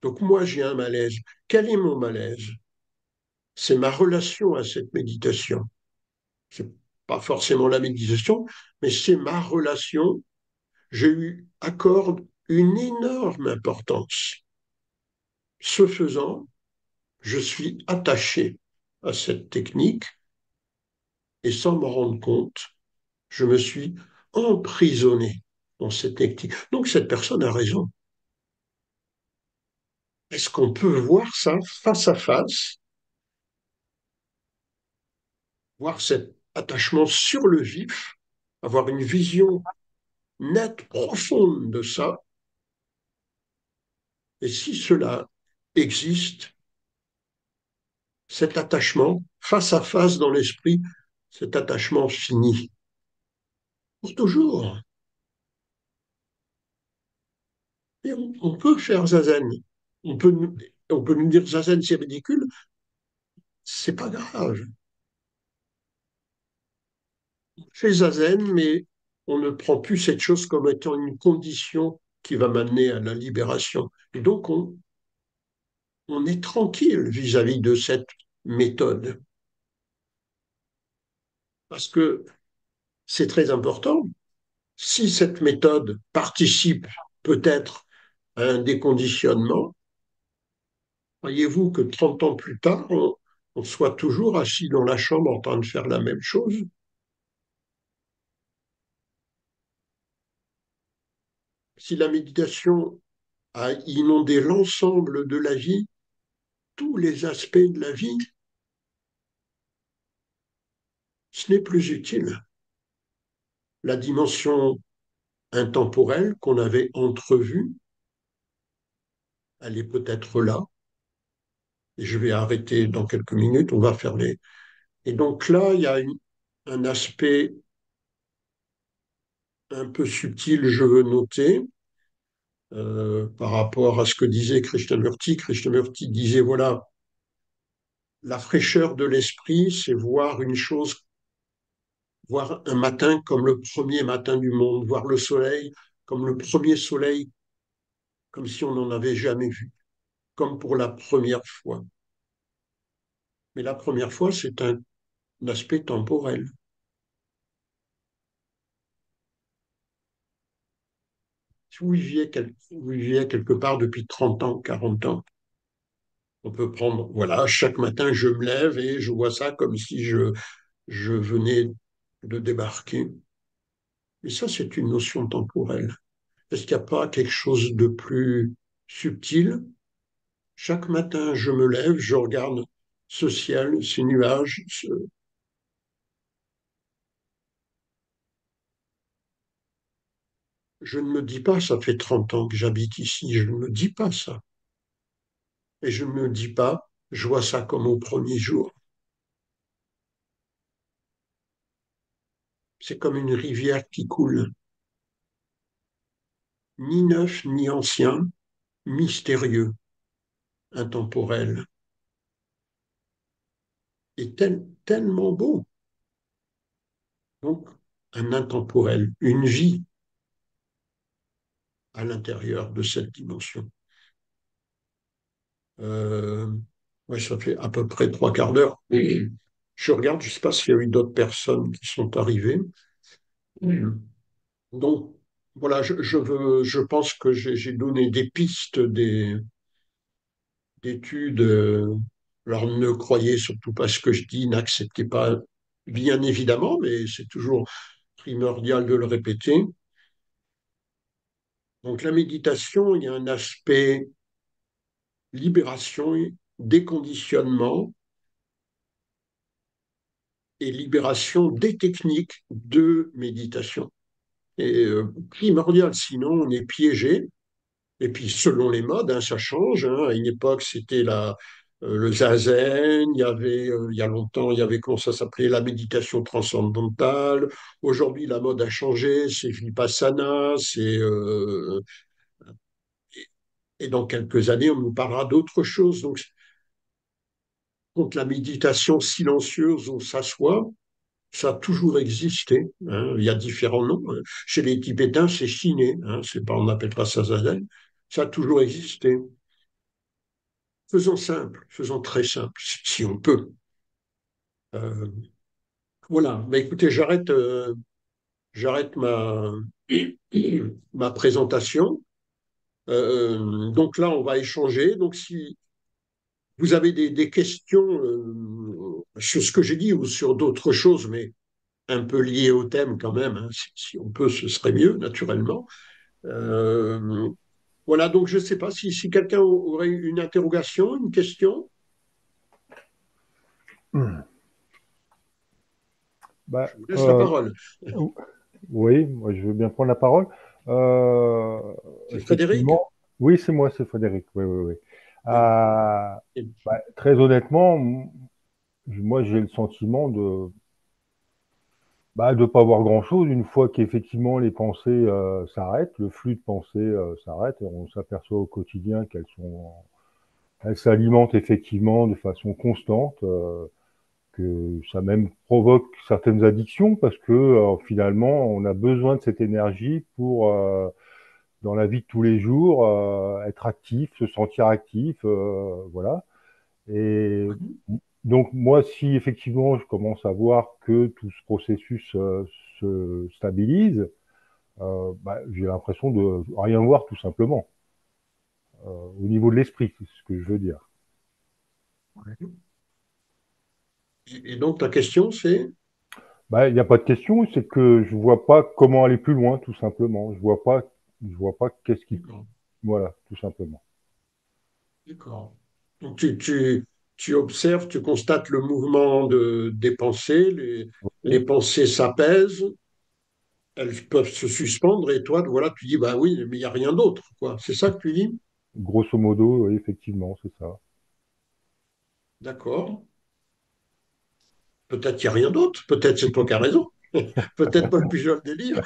Donc moi, j'ai un malaise. Quel est mon malaise? C'est ma relation à cette méditation. C'est pas forcément la méditation, mais c'est ma relation. Je lui accorde une énorme importance. Ce faisant, je suis attaché à cette technique et sans m'en rendre compte, je me suis emprisonné dans cette technique. Donc cette personne a raison. Est-ce qu'on peut voir ça face à face, voir cet attachement sur le vif, avoir une vision nette, profonde de ça? Et si cela existe, cet attachement, face à face dans l'esprit, cet attachement finit pour toujours. Et on peut faire zazen. On peut, on peut nous dire zazen, c'est ridicule. C'est pas grave. On fait zazen, mais on ne prend plus cette chose comme étant une condition qui va m'amener à la libération. Et donc, on est tranquille vis-à-vis de cette méthode. Parce que c'est très important. Si cette méthode participe peut-être à un déconditionnement, voyez-vous que 30 ans plus tard, on soit toujours assis dans la chambre en train de faire la même chose. Si la méditation a inondé l'ensemble de la vie, tous les aspects de la vie, ce n'est plus utile. La dimension intemporelle qu'on avait entrevue, elle est peut-être là. Et je vais arrêter dans quelques minutes, on va faire les... Et donc là, il y a un aspect un peu subtil, je veux noter, par rapport à ce que disait Krishnamurti. Krishnamurti disait, voilà, la fraîcheur de l'esprit, c'est voir une chose, voir un matin comme le premier matin du monde, voir le soleil comme le premier soleil, comme si on n'en avait jamais vu, comme pour la première fois. Mais la première fois, c'est un aspect temporel. Si vous viviez quelque part depuis 30 ans, 40 ans, on peut prendre, voilà, chaque matin, je me lève et je vois ça comme si je venais de débarquer. Mais ça, c'est une notion temporelle. Est-ce qu'il n'y a pas quelque chose de plus subtil? Chaque matin, je me lève, je regarde ce ciel, ces nuages. Je ne me dis pas, ça fait 30 ans que j'habite ici, je ne me dis pas ça. Et je ne me dis pas, je vois ça comme au premier jour. C'est comme une rivière qui coule, ni neuf, ni ancien, mystérieux, intemporel, et tellement beau. Donc, un intemporel, une vie à l'intérieur de cette dimension. Euh, ouais, ça fait à peu près trois quarts d'heure. Et je regarde, je ne sais pas s'il y a eu d'autres personnes qui sont arrivées. Donc, voilà, je pense que j'ai donné des pistes, d'études. Alors, ne croyez surtout pas ce que je dis, n'acceptez pas, bien évidemment, mais c'est toujours primordial de le répéter. Donc, la méditation, il y a un aspect libération, déconditionnement et libération des techniques de méditation. Et primordial, sinon on est piégé. Et puis selon les modes, hein, ça change. Hein. À une époque, c'était le zazen. Il y a longtemps, il y avait comment ça s'appelait, la méditation transcendantale. Aujourd'hui, la mode a changé. C'est vipassana. Et dans quelques années, on nous parlera d'autre chose. Donc contre la méditation silencieuse où on s'assoit, ça a toujours existé, hein. Il y a différents noms. Chez les Tibétains, c'est Shiné, hein. C'est pas, on n'appelle pas ça Zazen. Ça a toujours existé. Faisons simple, faisons très simple, si on peut. Euh, voilà. Mais écoutez, j'arrête ma présentation. Donc là, on va échanger. Donc si vous avez des questions sur ce que j'ai dit ou sur d'autres choses, mais un peu liées au thème quand même, hein, si on peut, ce serait mieux, naturellement. Euh, voilà, donc je ne sais pas si quelqu'un aurait une interrogation, une question, Bah, je vous laisse la parole. ou- oui, moi je veux bien prendre la parole. Euh, C'est Frédéric? Effectivement, oui, c'est moi, c'est Frédéric. Oui, oui, oui. Oui. Très honnêtement, moi j'ai le sentiment de pas voir grand-chose une fois qu'effectivement les pensées s'arrêtent, le flux de pensées s'arrête et on s'aperçoit au quotidien elles s'alimentent effectivement de façon constante. Que ça même provoque certaines addictions parce que finalement on a besoin de cette énergie pour dans la vie de tous les jours être actif, se sentir actif, voilà. Et Oui. donc moi si effectivement je commence à voir que tout ce processus se stabilise, j'ai l'impression de rien voir tout simplement au niveau de l'esprit, c'est ce que je veux dire. Et donc ta question, c'est? Il n'y a pas de question, c'est que je vois pas comment aller plus loin, tout simplement. Je vois pas qu'est-ce qui, D'accord. voilà, tout simplement. D'accord. Donc tu observes, tu constates le mouvement des pensées, les Oui. pensées s'apaisent, elles peuvent se suspendre, et toi, voilà, tu dis, bah oui, mais il n'y a rien d'autre, quoi. C'est ça que tu dis? Grosso modo, oui, effectivement, c'est ça. D'accord. Peut-être qu'il n'y a rien d'autre, peut-être c'est toi qui as raison, peut-être Paul Pujol délire,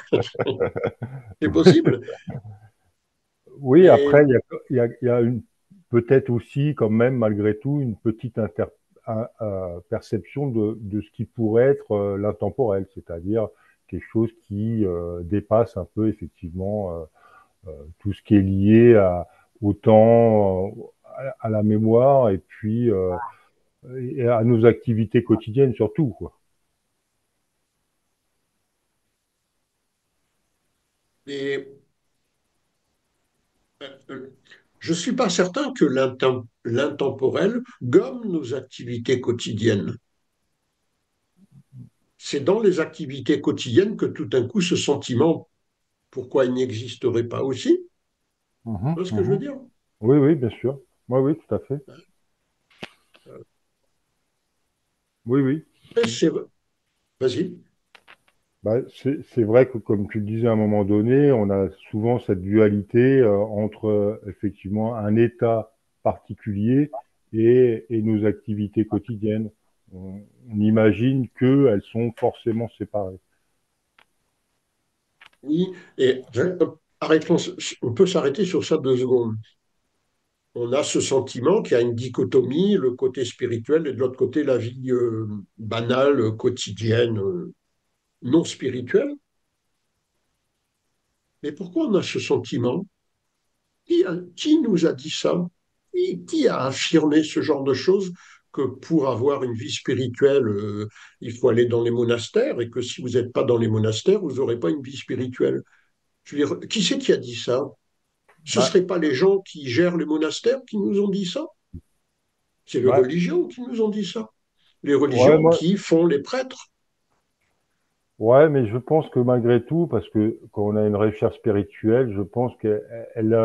c'est possible. Oui, après, Et il y a peut-être aussi, quand même, malgré tout, une petite perception de ce qui pourrait être l'intemporel, c'est-à-dire quelque chose qui dépasse un peu, effectivement, tout ce qui est lié au temps, à la mémoire, et puis et à nos activités quotidiennes surtout, quoi. et je ne suis pas certain que l'intemporel gomme nos activités quotidiennes. C'est dans les activités quotidiennes que tout d'un coup ce sentiment, pourquoi il n'existerait pas aussi? Mhm, Tu vois ce que je veux mhm. dire? Oui, oui, bien sûr. Oui, oui, tout à fait. Oui, oui. C'est- Vas-y. C'est vrai que, comme tu le disais à un moment donné, on a souvent cette dualité entre effectivement un état particulier et nos activités quotidiennes. On imagine qu'elles sont forcément séparées. Oui, et arrêtons, on peut s'arrêter sur ça 2 secondes. On a ce sentiment qu'il y a une dichotomie, le côté spirituel et de l'autre côté la vie banale, quotidienne, non spirituelle. Mais pourquoi on a ce sentiment? Qui nous a dit ça? Qui a affirmé ce genre de choses que pour avoir une vie spirituelle, il faut aller dans les monastères et que si vous n'êtes pas dans les monastères, vous n'aurez pas une vie spirituelle? Je veux dire, qui c'est qui a dit ça? Ce ne Bah, seraient pas les gens qui gèrent les monastères qui nous ont dit ça? C'est les bah, religions qui nous ont dit ça. Les ouais, religions moi, qui font les prêtres. ouais, mais je pense que malgré tout, parce que quand on a une recherche spirituelle, je pense qu'elle,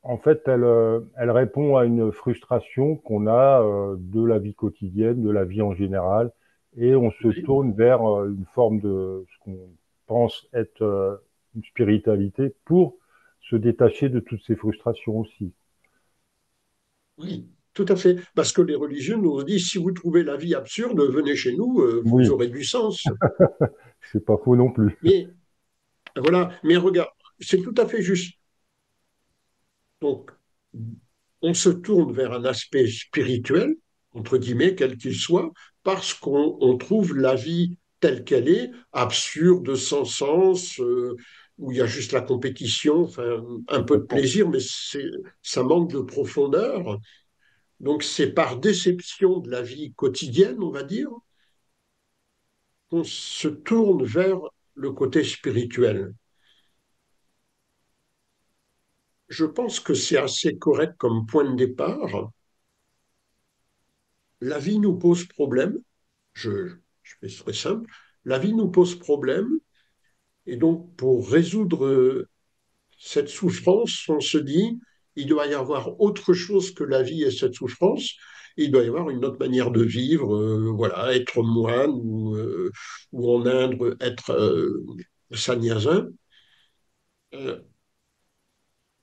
en fait, elle répond à une frustration qu'on a de la vie quotidienne, de la vie en général, et on se Oui, tourne vers une forme de ce qu'on pense être une spiritualité pour se détacher de toutes ces frustrations aussi. oui, tout à fait. Parce que les religieux nous ont dit, si vous trouvez la vie absurde, venez chez nous, vous Oui, aurez du sens. c'est pas faux non plus. Mais voilà, mais regarde, c'est tout à fait juste. Donc, on se tourne vers un aspect spirituel entre guillemets, quel qu'il soit, parce qu'on trouve la vie telle qu'elle est, absurde, sans sens, où il y a juste la compétition, enfin, un peu de Complètement. plaisir, mais ça manque de profondeur. Donc c'est par déception de la vie quotidienne, on va dire, qu'on se tourne vers le côté spirituel. Je pense que c'est assez correct comme point de départ. La vie nous pose problème. Je fais très simple. La vie nous pose problème. Et donc, pour résoudre cette souffrance, on se dit, il doit y avoir autre chose que la vie et cette souffrance. Il doit y avoir une autre manière de vivre, voilà, être moine ou en Inde, être sannyasin. Euh,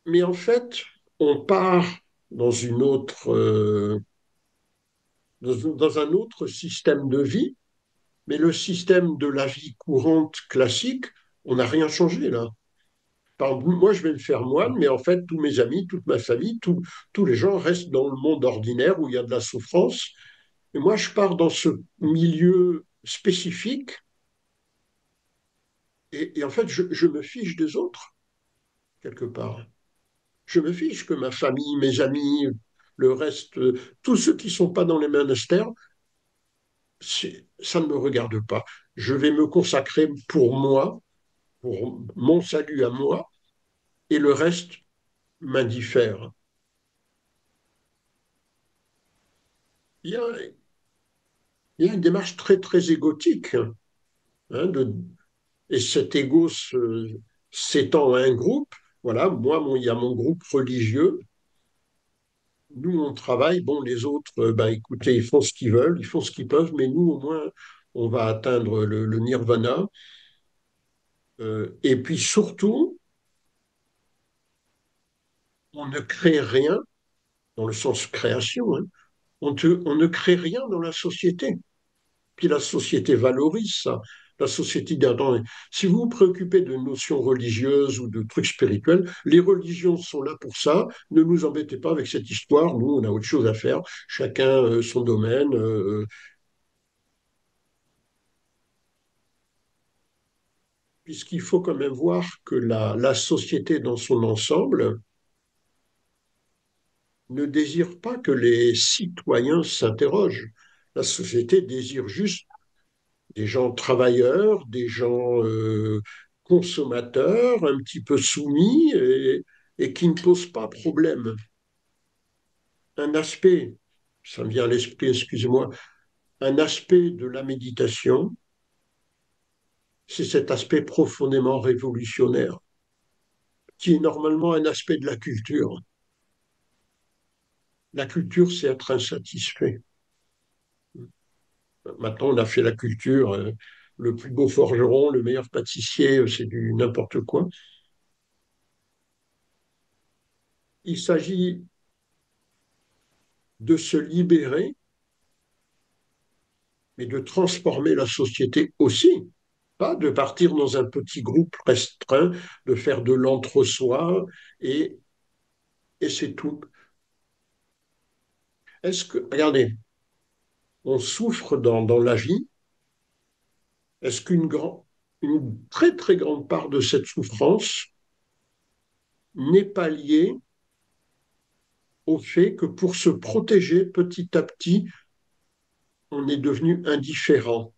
mais en fait, on part dans une autre, dans un autre système de vie, mais le système de la vie courante classique, on n'a rien changé là. Par exemple, moi, je vais me faire moine, mais en fait, tous mes amis, toute ma famille, tous les gens restent dans le monde ordinaire où il y a de la souffrance. Et moi, je pars dans ce milieu spécifique et en fait, je me fiche des autres, quelque part. Je me fiche que ma famille, mes amis, le reste, tous ceux qui ne sont pas dans les monastères, ça ne me regarde pas. Je vais me consacrer pour moi, pour mon salut à moi, et le reste m'indiffère. Il y a, il y a une démarche très, très égotique, hein, et cet égo s'étend à un groupe. Voilà, moi, il y a mon groupe religieux. Nous, on travaille. Bon, les autres, ben, écoutez, ils font ce qu'ils veulent, ils font ce qu'ils peuvent, mais nous, au moins, on va atteindre le nirvana. Et puis surtout, on ne crée rien dans le sens création, hein. On ne crée rien dans la société. Puis la société valorise ça. La société dit, attendez, si vous vous préoccupez de notions religieuses ou de trucs spirituels, les religions sont là pour ça. Ne nous embêtez pas avec cette histoire. Nous, on a autre chose à faire. Chacun son domaine. Puisqu'il faut quand même voir que la société dans son ensemble ne désire pas que les citoyens s'interrogent. La société désire juste des gens travailleurs, des gens consommateurs, un petit peu soumis et qui ne posent pas problème. Un aspect, ça me vient à l'esprit, excusez-moi, un aspect de la méditation, c'est cet aspect profondément révolutionnaire, qui est normalement un aspect de la culture. La culture, c'est être insatisfait. Maintenant, on a fait la culture, le plus beau forgeron, le meilleur pâtissier, c'est du n'importe quoi. Il s'agit de se libérer, mais de transformer la société aussi. Pas de partir dans un petit groupe restreint, de faire de l'entre-soi, et, et c'est tout. Est-ce que, regardez, on souffre dans la vie, est-ce une très très grande part de cette souffrance n'est pas liée au fait que pour se protéger petit à petit, on est devenu indifférent,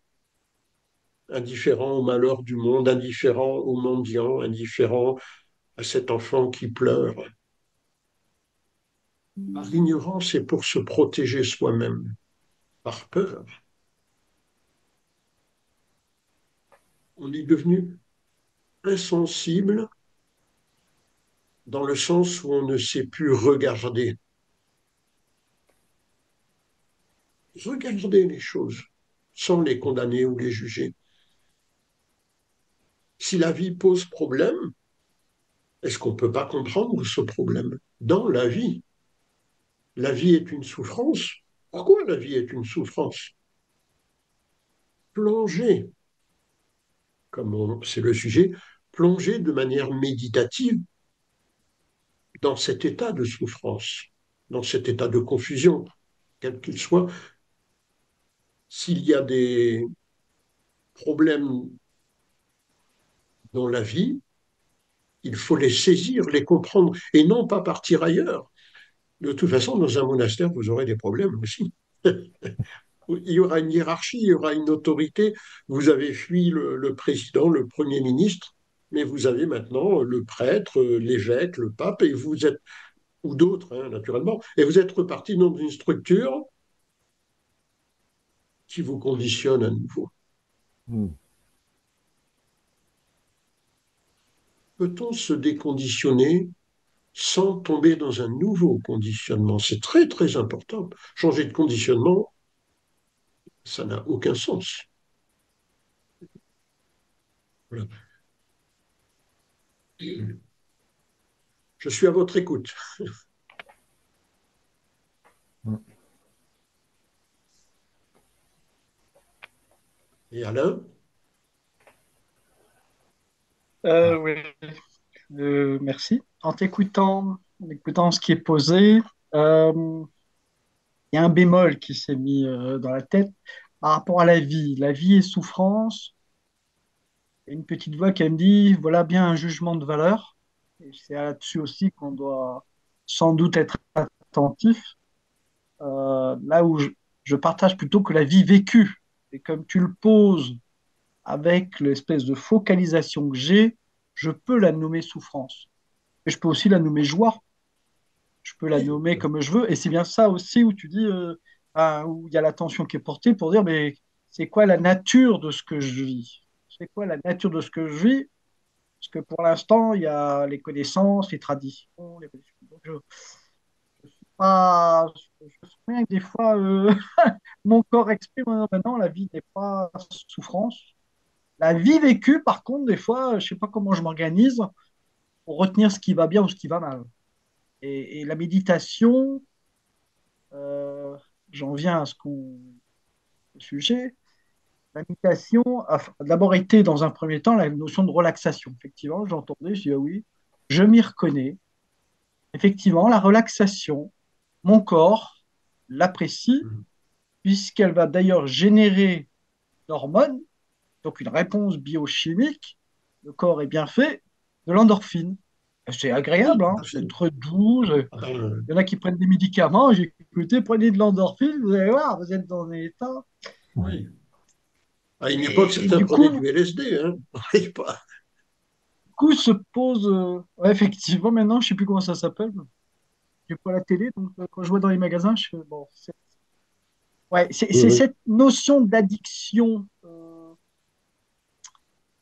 indifférent au malheur du monde, indifférent aux mendiants, indifférent à cet enfant qui pleure. Par l'ignorance et pour se protéger soi-même, par peur. On est devenu insensible dans le sens où on ne sait plus regarder. Regarder les choses sans les condamner ou les juger. Si la vie pose problème, est-ce qu'on ne peut pas comprendre ce problème dans la vie? La vie est une souffrance. Pourquoi la vie est une souffrance? Plonger, comme c'est le sujet, plonger de manière méditative dans cet état de souffrance, dans cet état de confusion. quel qu'il soit. S'il y a des problèmes dans la vie, il faut les saisir, les comprendre, et non pas partir ailleurs. De toute façon, dans un monastère, vous aurez des problèmes aussi. Il y aura une hiérarchie, il y aura une autorité. Vous avez fui le président, le premier ministre, mais vous avez maintenant le prêtre, l'évêque, le pape, et vous êtes, ou d'autres, hein, naturellement, et vous êtes reparti dans une structure qui vous conditionne à nouveau. Hmm. Peut-on se déconditionner sans tomber dans un nouveau conditionnement? C'est très, très important. Changer de conditionnement, ça n'a aucun sens. Voilà. Je suis à votre écoute. Hmm. Et Alain? Ah. Oui, merci. En écoutant ce qui est posé, euh, il y a un bémol qui s'est mis dans la tête par rapport à la vie. La vie est souffrance. Il y a une petite voix qui me dit, voilà bien un jugement de valeur. Et c'est là-dessus aussi qu'on doit sans doute être attentif. Là où je partage plutôt que la vie vécue. Et comme tu le poses avec l'espèce de focalisation que j'ai, je peux la nommer souffrance. Et je peux aussi la nommer joie. Je peux la Oui, nommer comme je veux. Et c'est bien ça aussi où tu dis, où il y a l'attention qui est portée pour dire, mais c'est quoi la nature de ce que je vis? C'est quoi la nature de ce que je vis? Parce que pour l'instant, il y a les connaissances, les traditions, les... Donc je suis pas, je sens bien que des fois, mon corps exprime, maintenant, la vie n'est pas souffrance. La vie vécue, par contre, des fois, je sais pas comment je m'organise pour retenir ce qui va bien ou ce qui va mal. Et la méditation, euh, j'en viens à ce qu'on le sujet. La méditation a d'abord été, dans un premier temps, la notion de relaxation. Effectivement, j'entendais, je dis ah oui, je m'y reconnais. Effectivement, la relaxation, mon corps l'apprécie, puisqu'elle va d'ailleurs générer une hormone, donc une réponse biochimique, le corps est bien fait, de l'endorphine. C'est oui, agréable, tout hein, à c'est fait. très doux. Ah ben, Il y en a qui prennent des médicaments, j'ai écouté, prenez de l'endorphine, vous allez voir, vous êtes dans un état. oui. À une époque, Et certains du prenaient coup, du LSD, hein. Oui, pas. se pose, ouais, effectivement, maintenant, je ne sais plus comment ça s'appelle. Je pas la télé, donc quand je vois dans les magasins, je fais, bon, ouais, Oui, c'est oui. cette notion d'addiction.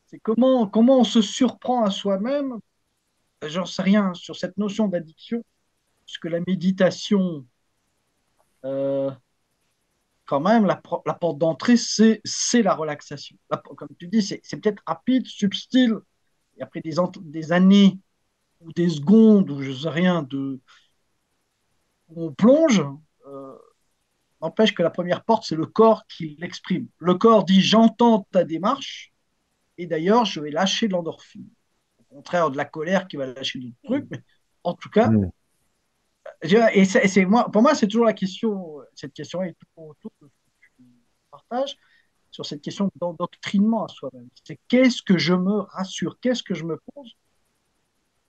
C'est comment on se surprend à soi-même. J'en sais rien sur cette notion d'addiction, puisque la méditation, euh, quand même, la porte d'entrée, c'est la relaxation. Comme tu dis, c'est peut-être rapide, subtil, et après des années ou des secondes, ou je sais rien, où on plonge, euh, n'empêche que la première porte, c'est le corps qui l'exprime. Le corps dit j'entends ta démarche, et d'ailleurs, je vais lâcher de l'endorphine. Au contraire de la colère qui va lâcher d'autres trucs, mais en tout cas, Hmm. et c'est moi, pour moi, c'est toujours la question, cette question est tout autour de ce que tu partages, sur cette question d'endoctrinement à soi-même. C'est qu'est-ce que je me rassure, qu'est-ce que je me pose.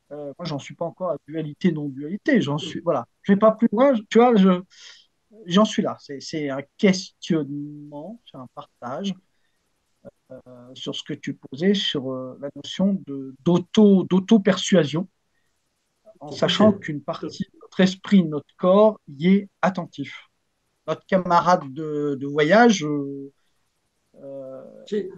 Moi, j'en suis pas encore à dualité, non-dualité. J'en suis, voilà. Je vais pas plus loin. Tu vois, j'en suis là. C'est un questionnement, c'est un partage sur ce que tu posais, sur la notion d'auto-persuasion, en Tout à sachant fait. qu'une partie de notre esprit, de notre corps, y est attentif. Notre camarade de voyage, C'est,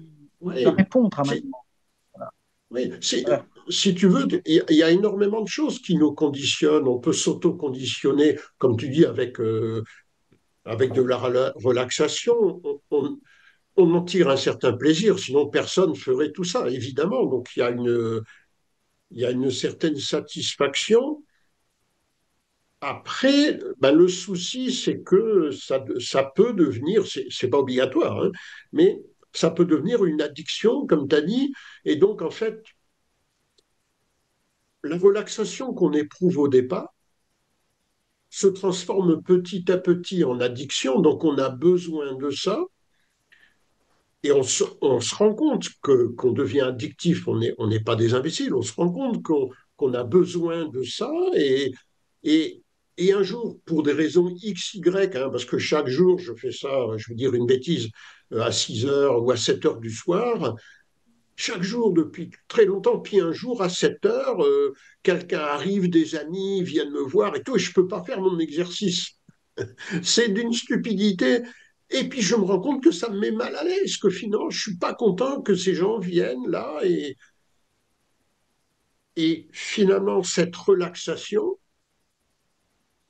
il va oui, répondre à c'est, maintenant. Voilà. oui, Voilà. si tu veux, il y a énormément de choses qui nous conditionnent. On peut s'auto-conditionner, comme tu dis, avec de la relaxation. On en tire un certain plaisir, sinon personne ne ferait tout ça, évidemment. Donc il y a une certaine satisfaction. Après, ben, le souci, c'est que ça peut devenir, c'est pas obligatoire, hein, mais ça peut devenir une addiction, comme tu as dit. Et donc, en fait, la relaxation qu'on éprouve au départ, se transforme petit à petit en addiction, donc on a besoin de ça. Et on se rend compte qu'on devient addictif, on n'est pas des imbéciles, on se rend compte qu'on a besoin de ça et, et un jour, pour des raisons X, Y, hein, parce que chaque jour je fais ça, je veux dire une bêtise, à 6 heures ou à 7 heures du soir, chaque jour depuis très longtemps, puis un jour à 7 heures, quelqu'un arrive, des amis viennent me voir et tout, et je ne peux pas faire mon exercice. C'est d'une stupidité. Et puis je me rends compte que ça me met mal à l'aise, que finalement je suis pas content que ces gens viennent là et finalement cette relaxation,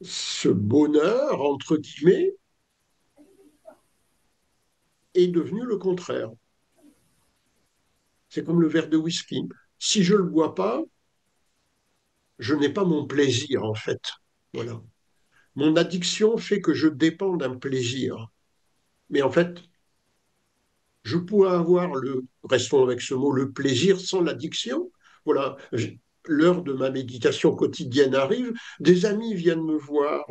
ce bonheur entre guillemets, est devenu le contraire. C'est comme le verre de whisky. Si je le bois pas, je n'ai pas mon plaisir en fait. Voilà. Mon addiction fait que je dépends d'un plaisir. Mais en fait, je pourrais avoir restons avec ce mot, le plaisir sans l'addiction. Voilà, l'heure de ma méditation quotidienne arrive, des amis viennent me voir.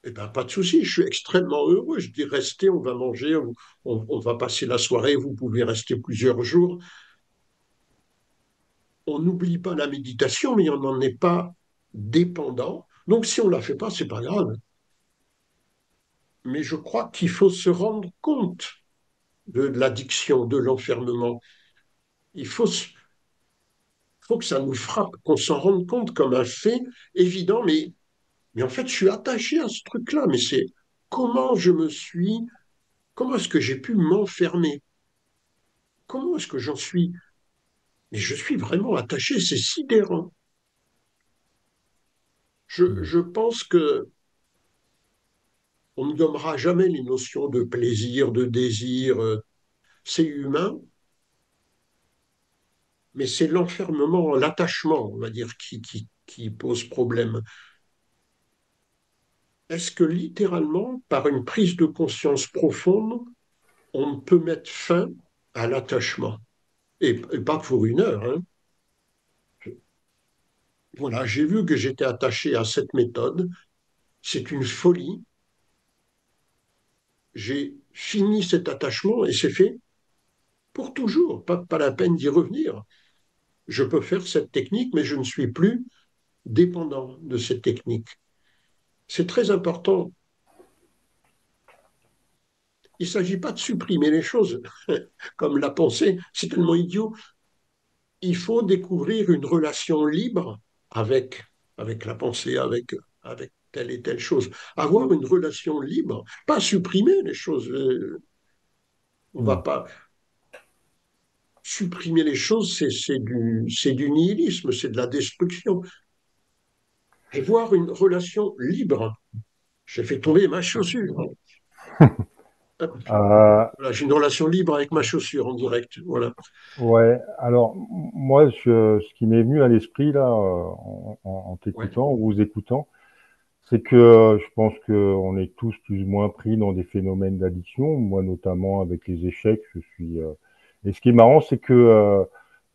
Eh ben, pas de souci, je suis extrêmement heureux. Je dis restez, on va manger, on va passer la soirée, vous pouvez rester plusieurs jours. On n'oublie pas la méditation, mais on n'en est pas dépendant. Donc si on ne la fait pas, c'est pas grave. Mais je crois qu'il faut se rendre compte de l'addiction, de l'enfermement. Il faut que ça nous frappe, qu'on s'en rende compte comme un fait évident, mais en fait, je suis attaché à ce truc-là, mais c'est comment je me suis, comment est-ce que j'ai pu m'enfermer? Comment est-ce que j'en suis? Mais je suis vraiment attaché, c'est sidérant. Mm. Je pense que on ne gommera jamais les notions de plaisir, de désir, c'est humain, mais c'est l'enfermement, l'attachement, on va dire, qui pose problème. Est-ce que littéralement, par une prise de conscience profonde, on peut mettre fin à l'attachement. Et pas pour une heure. Hein. Voilà, j'ai vu que j'étais attaché à cette méthode. C'est une folie. J'ai fini cet attachement et c'est fait pour toujours. Pas la peine d'y revenir. Je peux faire cette technique, mais je ne suis plus dépendant de cette technique. C'est très important. Il ne s'agit pas de supprimer les choses, comme la pensée. C'est tellement idiot. Il faut découvrir une relation libre avec, avec la pensée, avec telle et telle chose. Avoir une relation libre, pas supprimer les choses. On va Mm. pas supprimer les choses, c'est du nihilisme, c'est de la destruction. Avoir une relation libre. J'ai fait tomber ma chaussure. Euh, Voilà, j'ai une relation libre avec ma chaussure en direct. Voilà. ouais, alors moi, ce qui m'est venu à l'esprit là, en Ouais. t'écoutant, en vous écoutant, c'est que je pense qu'on est tous plus ou moins pris dans des phénomènes d'addiction. Moi, notamment avec les échecs, je suis. Et ce qui est marrant, c'est que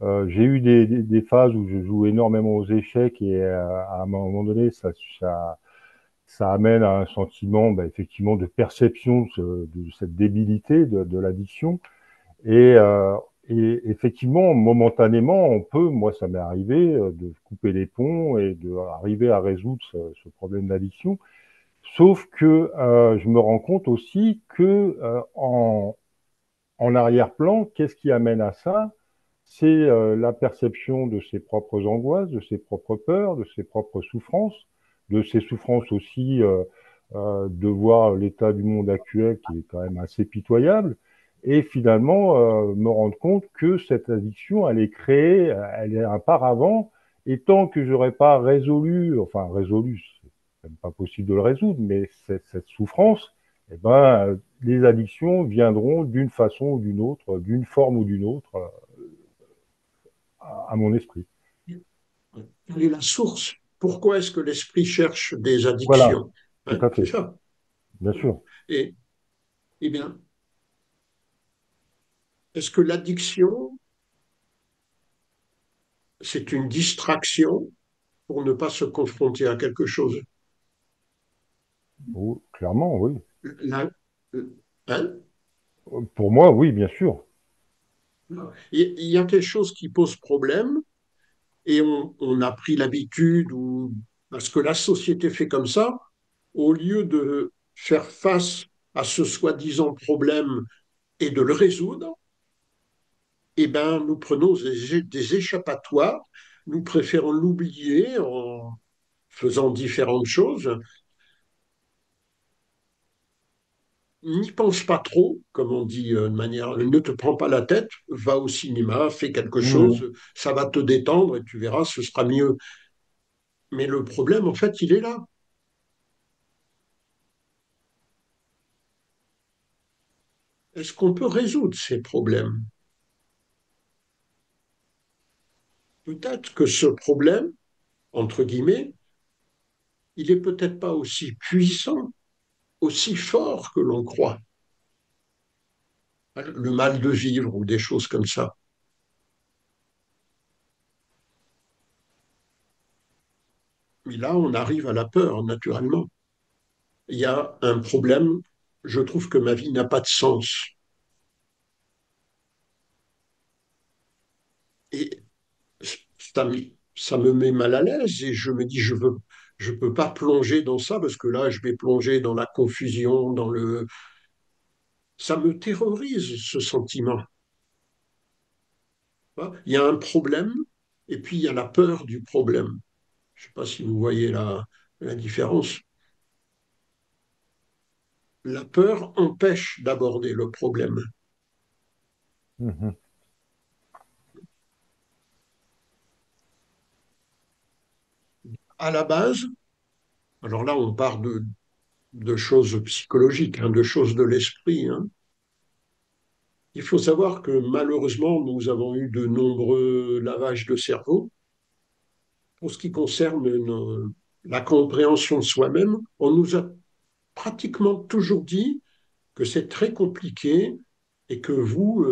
j'ai eu des phases où je joue énormément aux échecs et à un moment donné, ça amène à un sentiment, bah, effectivement, de perception de cette débilité de l'addiction. Et, euh, et effectivement, momentanément, on peut, moi ça m'est arrivé, de couper les ponts et d'arriver à résoudre ce problème d'addiction. Sauf que je me rends compte aussi que en arrière-plan, qu'est-ce qui amène à ça? C'est la perception de ses propres angoisses, de ses propres peurs, de ses propres souffrances, de ses souffrances aussi de voir l'état du monde actuel qui est quand même assez pitoyable, et finalement me rendre compte que cette addiction, elle est créée, elle est un paravent, et tant que j'aurais pas résolu, enfin résolu, c'est même pas possible de le résoudre, mais cette souffrance, eh ben, les addictions viendront d'une façon ou d'une autre, d'une forme ou d'une autre, à mon esprit. Quelle est la source? Pourquoi est-ce que l'esprit cherche des Voilà, addictions? tout Hein, à c'est fait, ça. bien sûr. Et, eh bien, est-ce que l'addiction, c'est une distraction pour ne pas se confronter à quelque chose. Oh, clairement, oui. Là, hein, Pour moi, oui, bien sûr. il y a quelque chose qui pose problème et on a pris l'habitude, ou parce que la société fait comme ça, au lieu de faire face à ce soi-disant problème et de le résoudre, eh ben, nous prenons des échappatoires, nous préférons l'oublier en faisant différentes choses. N'y pense pas trop, comme on dit de manière, ne te prends pas la tête, va au cinéma, fais quelque Mhm. chose, ça va te détendre et tu verras, ce sera mieux. Mais le problème, en fait, il est là. Est-ce qu'on peut résoudre ces problèmes? Peut-être que ce problème, entre guillemets, il est peut-être pas aussi puissant, aussi fort que l'on croit. Le mal de vivre ou des choses comme ça. Mais là, on arrive à la peur, naturellement. Il y a un problème, je trouve que ma vie n'a pas de sens. Et ça, ça me met mal à l'aise et je me dis, je peux pas plonger dans ça parce que là, je vais plonger dans la confusion, dans le. Ça me terrorise, ce sentiment. Il y a un problème et puis il y a la peur du problème. Je ne sais pas si vous voyez la différence. La peur empêche d'aborder le problème. Mhm. À la base, alors là, on part de choses psychologiques, hein, de choses de l'esprit, hein. Il faut savoir que malheureusement, nous avons eu de nombreux lavages de cerveau. Pour ce qui concerne la compréhension de soi-même, on nous a pratiquement toujours dit que c'est très compliqué et que vous,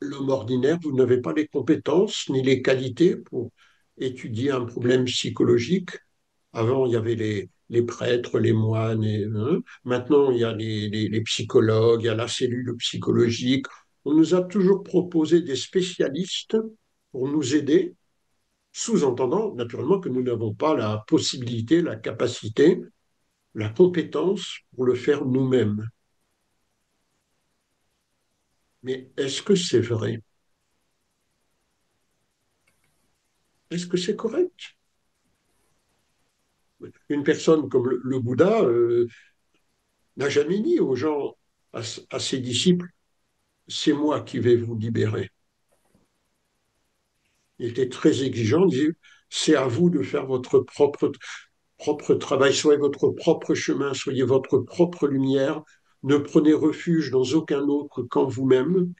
l'homme ordinaire, vous n'avez pas les compétences ni les qualités pour étudier un problème psychologique. Avant, il y avait les prêtres, les moines, hein. Maintenant, il y a les psychologues, il y a la cellule psychologique. On nous a toujours proposé des spécialistes pour nous aider, sous-entendant naturellement que nous n'avons pas la possibilité, la capacité, la compétence pour le faire nous-mêmes. Mais est-ce que c'est vrai? Est-ce que c'est correct? Une personne comme le Bouddha n'a jamais dit aux gens, à ses disciples, c'est moi qui vais vous libérer. Il était très exigeant, il disait, c'est à vous de faire votre propre travail, soyez votre propre chemin, soyez votre propre lumière, ne prenez refuge dans aucun autre qu'en vous-même.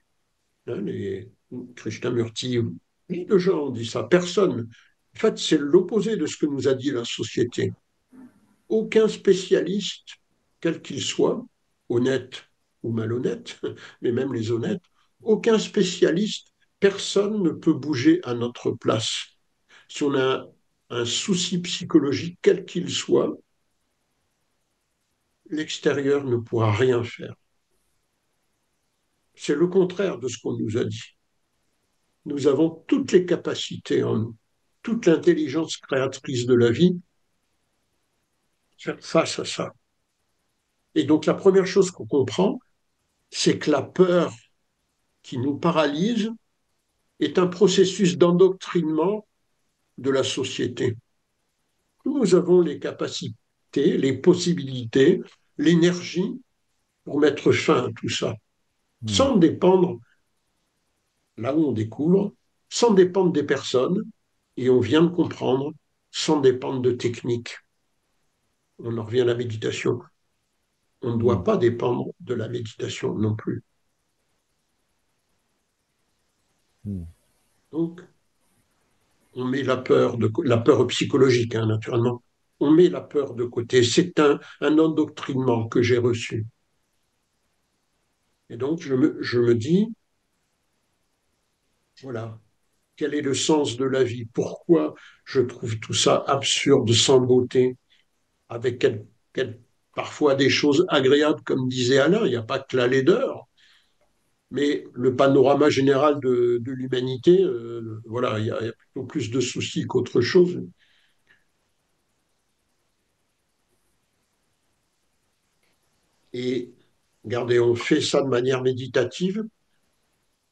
Hein, les Krishnamurti, ni de gens ont dit ça, personne. En fait, c'est l'opposé de ce que nous a dit la société. Aucun spécialiste, quel qu'il soit, honnête ou malhonnête, mais même les honnêtes, aucun spécialiste, personne ne peut bouger à notre place. Si on a un souci psychologique, quel qu'il soit, l'extérieur ne pourra rien faire. C'est le contraire de ce qu'on nous a dit. Nous avons toutes les capacités en nous, toute l'intelligence créatrice de la vie, faire face à ça. Et donc la première chose qu'on comprend, c'est que la peur qui nous paralyse est un processus d'endoctrinement de la société. Nous avons les capacités, les possibilités, l'énergie pour mettre fin à tout ça, Mhm. sans dépendre, là où on découvre, sans dépendre des personnes, et on vient de comprendre, sans dépendre de techniques. On en revient à la méditation. On ne doit Mhm. pas dépendre de la méditation non plus. Mhm. Donc, on met la peur psychologique, hein, naturellement. On met la peur de côté. C'est un endoctrinement que j'ai reçu. Et donc, je me dis, voilà, quel est le sens de la vie? Pourquoi je trouve tout ça absurde, sans beauté, avec parfois des choses agréables, comme disait Alain, il n'y a pas que la laideur, mais le panorama général de l'humanité, voilà, il y a plutôt plus de soucis qu'autre chose. Et regardez, on fait ça de manière méditative,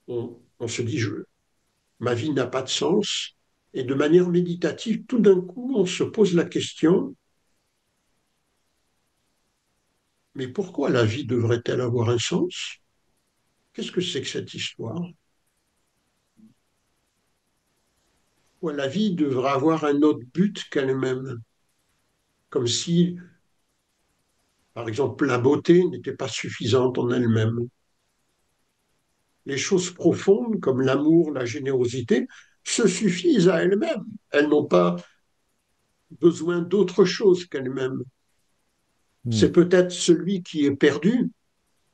on se dit, ma vie n'a pas de sens, et de manière méditative, tout d'un coup, on se pose la question, mais pourquoi la vie devrait-elle avoir un sens? Qu'est-ce que c'est que cette histoire? Pourquoi la vie devrait avoir un autre but qu'elle-même? Comme si, par exemple, la beauté n'était pas suffisante en elle-même. Les choses profondes, comme l'amour, la générosité, se suffisent à elles-mêmes. Elles n'ont pas besoin d'autre chose qu'elles-mêmes. Hmm. C'est peut-être celui qui est perdu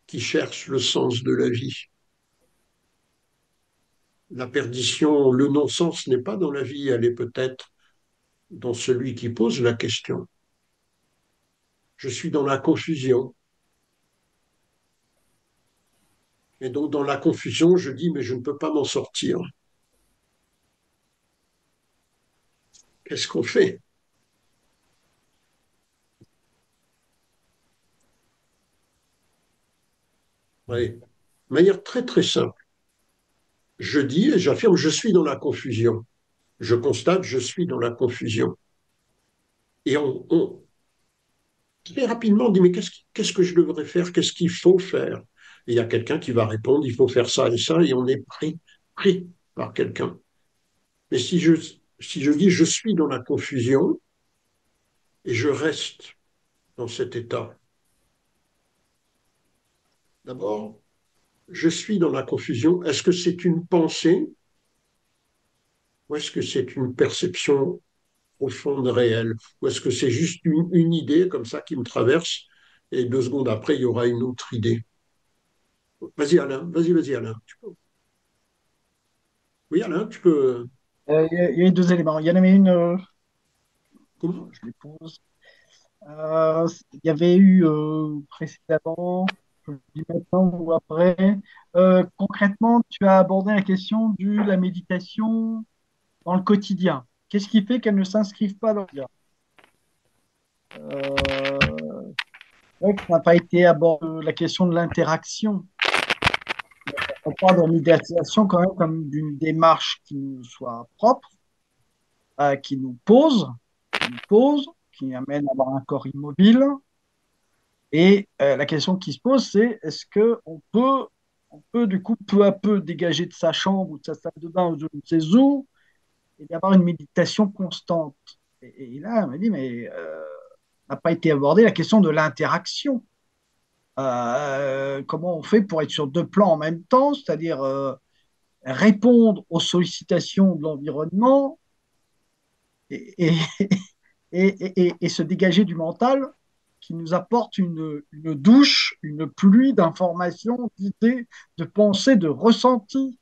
qui cherche le sens de la vie. La perdition, le non-sens n'est pas dans la vie, elle est peut-être dans celui qui pose la question. Je suis dans la confusion. Et donc, dans la confusion, je dis, mais je ne peux pas m'en sortir. Qu'est-ce qu'on fait? Allez, de manière très très simple. Je dis et j'affirme, je suis dans la confusion. Je constate, je suis dans la confusion. Et très rapidement, on dit, mais qu'est-ce que je devrais faire? Qu'est-ce qu'il faut faire? Et il y a quelqu'un qui va répondre, il faut faire ça et ça, et on est pris par quelqu'un. Mais si je dis, je suis dans la confusion et je reste dans cet état, d'abord, je suis dans la confusion. Est-ce que c'est une pensée ou est-ce que c'est une perception profonde, réelle? Ou est-ce que c'est juste une idée comme ça qui me traverse et 2 secondes après, il y aura une autre idée? Vas-y Alain, vas-y Alain. Oui Alain, tu peux... Il y a eu deux éléments. Il y en avait une, Comment? je les pose. Il y avait eu précédemment, je le dis maintenant ou après. Concrètement, tu as abordé la question de la méditation dans le quotidien. Qu'est-ce qui fait qu'elle ne s'inscrivent pas dans le quotidien? Ouais, que ça n'a pas été abordé la question de l'interaction. On parle de méditation quand même comme d'une démarche qui nous soit propre, qui nous pose, qui amène à avoir un corps immobile. Et la question qui se pose, c'est est-ce que on peut du coup peu à peu dégager de sa chambre ou de sa salle de bain ou je ne sais où et avoir une méditation constante. Et là, on m'a dit, mais n'a pas été abordée la question de l'interaction. Comment on fait pour être sur deux plans en même temps, c'est-à-dire répondre aux sollicitations de l'environnement et, et se dégager du mental qui nous apporte une douche, une pluie d'informations, d'idées, de pensées, de ressentis.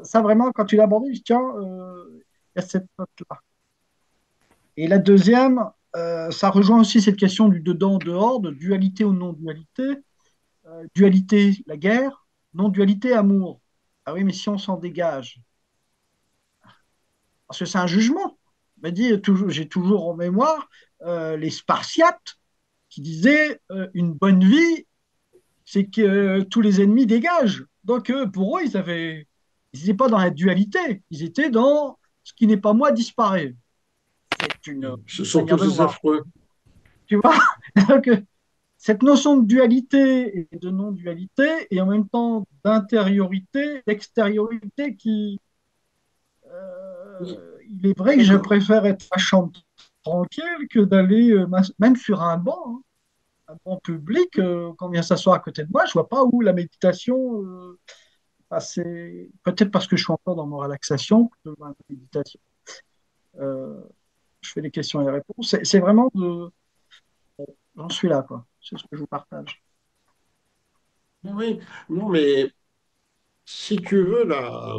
Ça vraiment, quand tu l'as abordé, je dis, tiens, il y a cette note-là. Et la deuxième, ça rejoint aussi cette question du dedans-dehors, de dualité ou non-dualité. Dualité, la guerre, non-dualité, amour. Ah oui, mais si on s'en dégage, parce que c'est un jugement. J'ai toujours en mémoire les Spartiates qui disaient une bonne vie, c'est que tous les ennemis dégagent. Donc pour eux, ils n'étaient pas dans la dualité, ils étaient dans ce qui n'est pas moi disparaît. C'est une Ce sont manière tous de des voir. affreux. Tu vois. Donc, cette notion de dualité et de non-dualité, et en même temps d'intériorité, d'extériorité, Oui, il est vrai que je d'accord. préfère être à chambre tranquille que d'aller, même sur un banc public, quand on vient s'asseoir à côté de moi, je vois pas où la méditation, peut-être parce que je suis encore dans mon relaxation, que dans la méditation. Euh, je fais des questions et les réponses. C'est vraiment de, j'en suis là, quoi. C'est ce que je vous partage. Oui, non, mais si tu veux, là,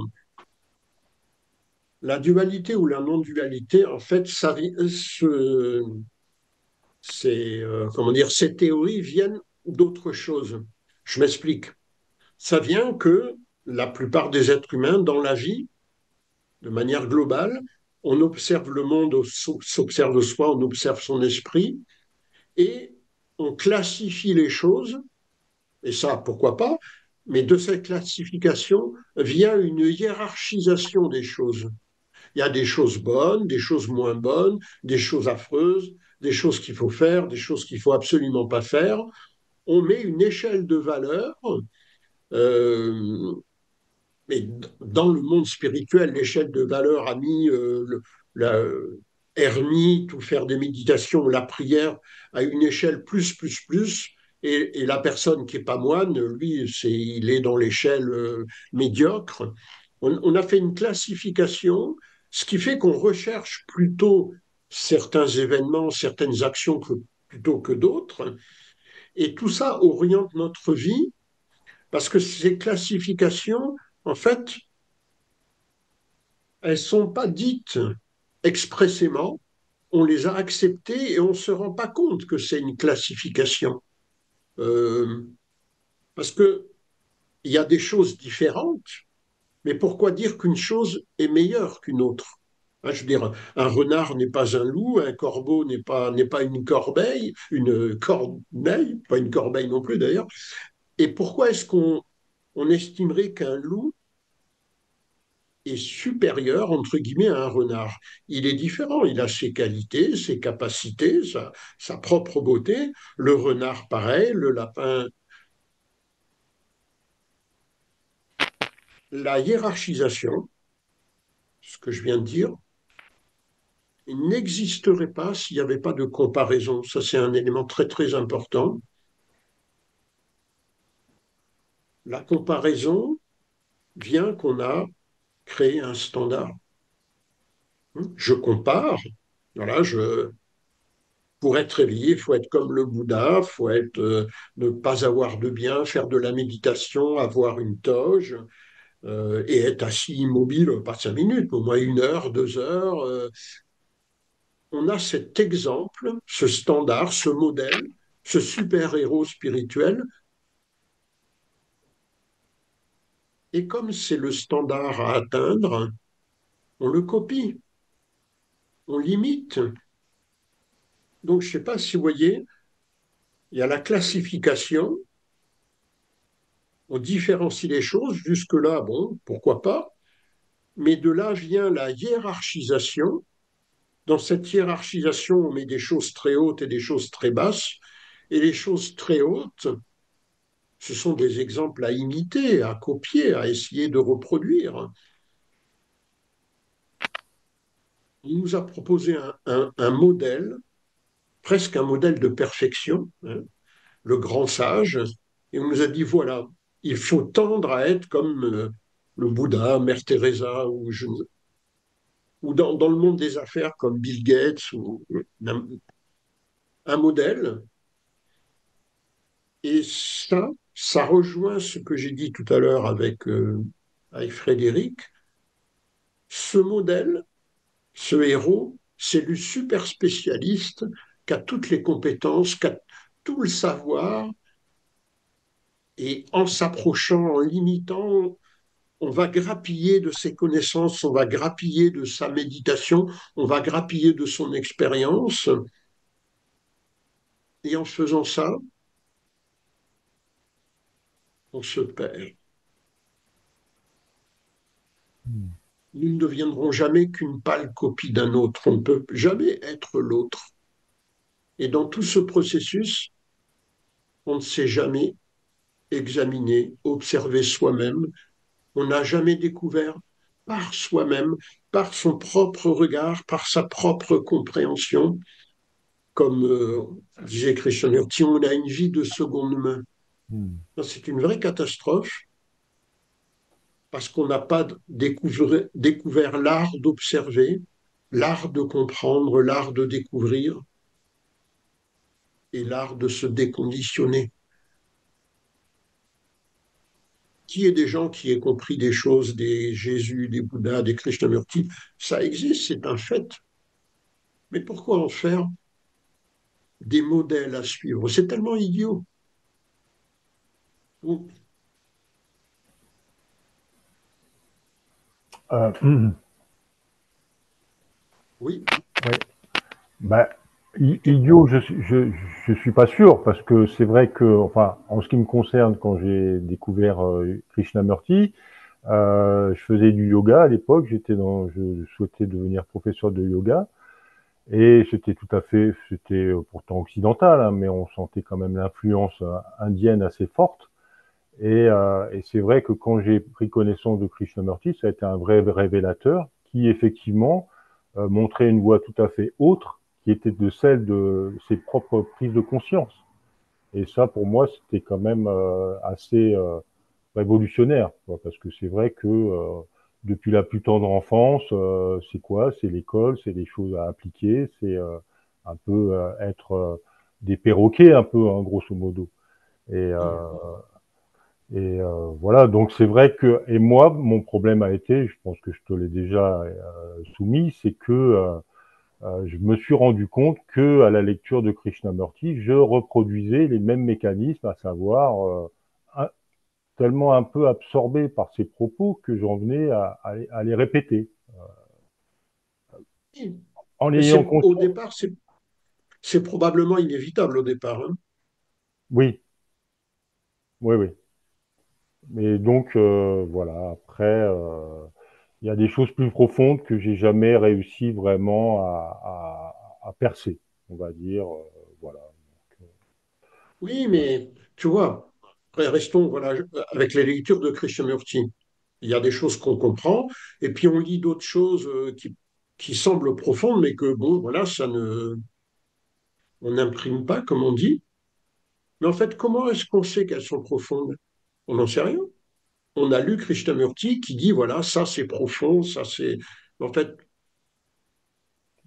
La dualité ou la non-dualité, en fait, comment dire, ces théories viennent d'autre chose. Je m'explique. Ça vient que la plupart des êtres humains, dans la vie, de manière globale, on observe le monde, s'observe soi, on observe son esprit, et on classifie les choses, et ça, pourquoi pas, mais de cette classification vient une hiérarchisation des choses. Il y a des choses bonnes, des choses moins bonnes, des choses affreuses, des choses qu'il faut faire, des choses qu'il faut absolument pas faire. On met une échelle de valeur, euh, mais dans le monde spirituel, l'échelle de valeur a mis la ermite ou faire des méditations, la prière à une échelle plus, et la personne qui n'est pas moine, lui, il est dans l'échelle médiocre. On a fait une classification, ce qui fait qu'on recherche plutôt certains événements, certaines actions plutôt que d'autres. Et tout ça oriente notre vie parce que ces classifications, en fait, elles ne sont pas dites expressément, on les a acceptées et on ne se rend pas compte que c'est une classification. Euh, Parce qu'il y a des choses différentes, mais pourquoi dire qu'une chose est meilleure qu'une autre? Hein, je veux dire, un renard n'est pas un loup, un corbeau n'est pas une corbeille, une corneille, pas une corbeille non plus d'ailleurs. Et pourquoi est-ce qu'on estimerait qu'un loup est supérieur, entre guillemets, à un renard? Il est différent, il a ses qualités, ses capacités, sa propre beauté. Le renard, pareil, le lapin. La hiérarchisation, ce que je viens de dire, n'existerait pas s'il n'y avait pas de comparaison. Ça, c'est un élément très important. La comparaison vient qu'on a créé un standard. Je compare, voilà, pour être éveillé, il faut être comme le Bouddha, il faut ne pas avoir de bien, faire de la méditation, avoir une toge et être assis immobile, pas 5 minutes, au moins 1 heure, 2 heures. On a cet exemple, ce standard, ce modèle, ce super-héros spirituel. Et comme c'est le standard à atteindre, on le copie, on l'imite. Donc, je ne sais pas si vous voyez, il y a la classification, on différencie les choses, jusque-là, bon, pourquoi pas, mais de là vient la hiérarchisation. Dans cette hiérarchisation, on met des choses très hautes et des choses très basses, et les choses très hautes, ce sont des exemples à imiter, à copier, à essayer de reproduire. On nous a proposé un modèle, presque un modèle de perfection, hein, le grand sage, et on nous a dit, voilà, il faut tendre à être comme le Bouddha, Mère Teresa, ou dans le monde des affaires comme Bill Gates, ou un modèle. Et ça rejoint ce que j'ai dit tout à l'heure avec Frédéric. Ce modèle, ce héros, c'est le super spécialiste qui a toutes les compétences, qui a tout le savoir, et en s'approchant, en limitant, on va grappiller de ses connaissances, on va grappiller de sa méditation, on va grappiller de son expérience, et en faisant ça, on se perd. Hmm. Nous ne deviendrons jamais qu'une pâle copie d'un autre, on ne peut jamais être l'autre. Et dans tout ce processus, on ne s'est jamais examiné, observé soi-même, on n'a jamais découvert par soi-même, par son propre regard, par sa propre compréhension, comme disait Krishnamurti, on a une vie de seconde main. Hmm. C'est une vraie catastrophe parce qu'on n'a pas découvert l'art d'observer, l'art de comprendre, l'art de découvrir et l'art de se déconditionner. qu'il y ait des gens qui aient compris des choses, des Jésus, des Bouddhas, des Krishnamurti, ça existe, c'est un fait. Mais pourquoi en faire des modèles à suivre? C'est tellement idiot. Donc, Euh, oui, ouais. Bah, idiot, je suis pas sûr parce que c'est vrai que, enfin, en ce qui me concerne, quand j'ai découvert Krishnamurti, je faisais du yoga à l'époque. Je souhaitais devenir professeur de yoga et c'était tout à fait, c'était pourtant occidental, hein, mais on sentait quand même l'influence indienne assez forte. Et c'est vrai que quand j'ai pris connaissance de Krishnamurti, ça a été un vrai révélateur qui effectivement montrait une voie tout à fait autre, qui était de celle de ses propres prises de conscience. Et ça, pour moi, c'était quand même assez révolutionnaire, quoi, parce que c'est vrai que depuis la plus tendre enfance, c'est quoi? C'est l'école, c'est des choses à appliquer, c'est un peu être des perroquets, un peu, hein, grosso modo. Et, voilà, donc c'est vrai que, et moi, mon problème a été, je pense que je te l'ai déjà soumis, c'est que je me suis rendu compte que à la lecture de Krishnamurti, je reproduisais les mêmes mécanismes, à savoir tellement un peu absorbé par ses propos que j'en venais à les répéter. En mais ayant au conscience, départ, c'est probablement inévitable au départ, hein. oui, oui, oui. Mais donc, voilà, après, il y a des choses plus profondes que j'ai jamais réussi vraiment à percer, on va dire, voilà. Oui, mais tu vois, restons voilà, avec les lectures de Krishnamurti. Il y a des choses qu'on comprend, et puis on lit d'autres choses qui semblent profondes, mais que, bon, voilà, on n'imprime pas, comme on dit. Mais en fait, comment est-ce qu'on sait qu'elles sont profondes? On n'en sait rien. On a lu Krishnamurti qui dit, voilà, ça c'est profond, ça c'est... En fait,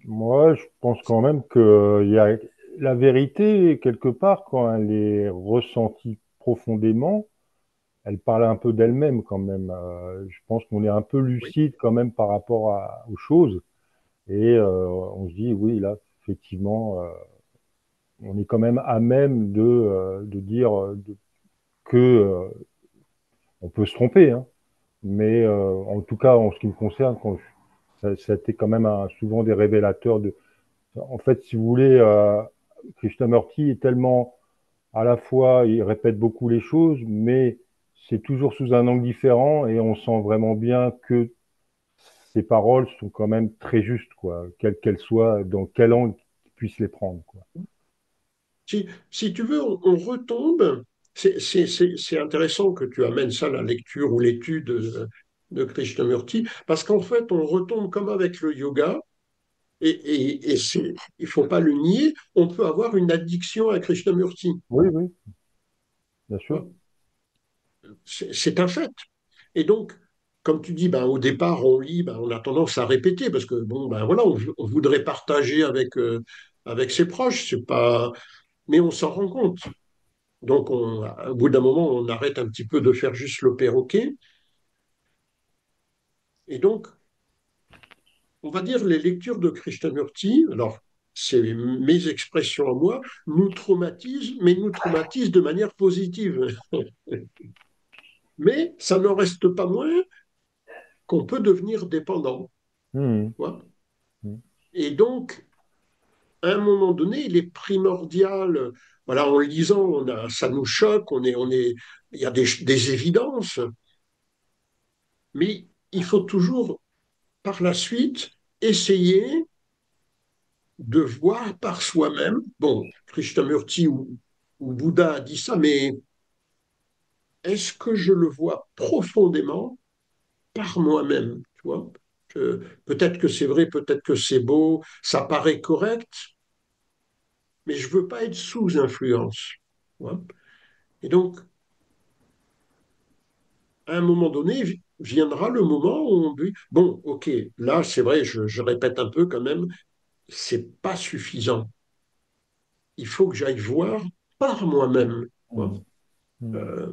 Moi, je pense quand même que il y a la vérité, quelque part, quand elle est ressentie profondément, elle parle un peu d'elle-même quand même. Je pense qu'on est un peu oui, lucide quand même par rapport aux choses. Et on se dit, oui, là, effectivement, on est quand même à même de dire que on peut se tromper, hein. Mais en tout cas, en ce qui me concerne, ça a été quand même souvent des révélateurs de. En fait, si vous voulez, Krishnamurti est tellement à la fois, il répète beaucoup les choses, mais c'est toujours sous un angle différent et on sent vraiment bien que ses paroles sont quand même très justes, quoi, quelles qu'elles soient, dans quel angle ils puissent les prendre, quoi. si tu veux, on retombe. C'est intéressant que tu amènes ça, la lecture ou l'étude de Krishnamurti, parce qu'en fait, on retombe comme avec le yoga, et il ne faut pas le nier, on peut avoir une addiction à Krishnamurti. Oui, oui, bien Tu sûr. vois. C'est un fait. Et donc, comme tu dis, ben, au départ, on lit, ben, on a tendance à répéter, parce que bon, ben, voilà, on voudrait partager avec ses proches, c'est pas... mais on s'en rend compte. Donc, au bout d'un moment, on arrête un petit peu de faire juste le perroquet. Et donc, on va dire les lectures de Krishnamurti, alors c'est mes expressions à moi, nous traumatisent, mais nous traumatisent de manière positive. Mais ça n'en reste pas moins qu'on peut devenir dépendant. Mhm. Tu vois. Mhm. Et donc, à un moment donné, il est primordial, voilà, en le lisant, ça nous choque, il y a des évidences, mais il faut toujours, par la suite, essayer de voir par soi-même. Bon, Krishnamurti ou Bouddha a dit ça, mais est-ce que je le vois profondément par moi-même, tu vois? Peut-être que c'est vrai, peut-être que c'est beau, ça paraît correct, mais je veux pas être sous influence, tu vois. Et donc, à un moment donné, viendra le moment où on dit, bon, ok, là, c'est vrai, je répète un peu quand même, c'est pas suffisant. Il faut que j'aille voir par moi-même, tu vois. Mhm. Mhm. Euh,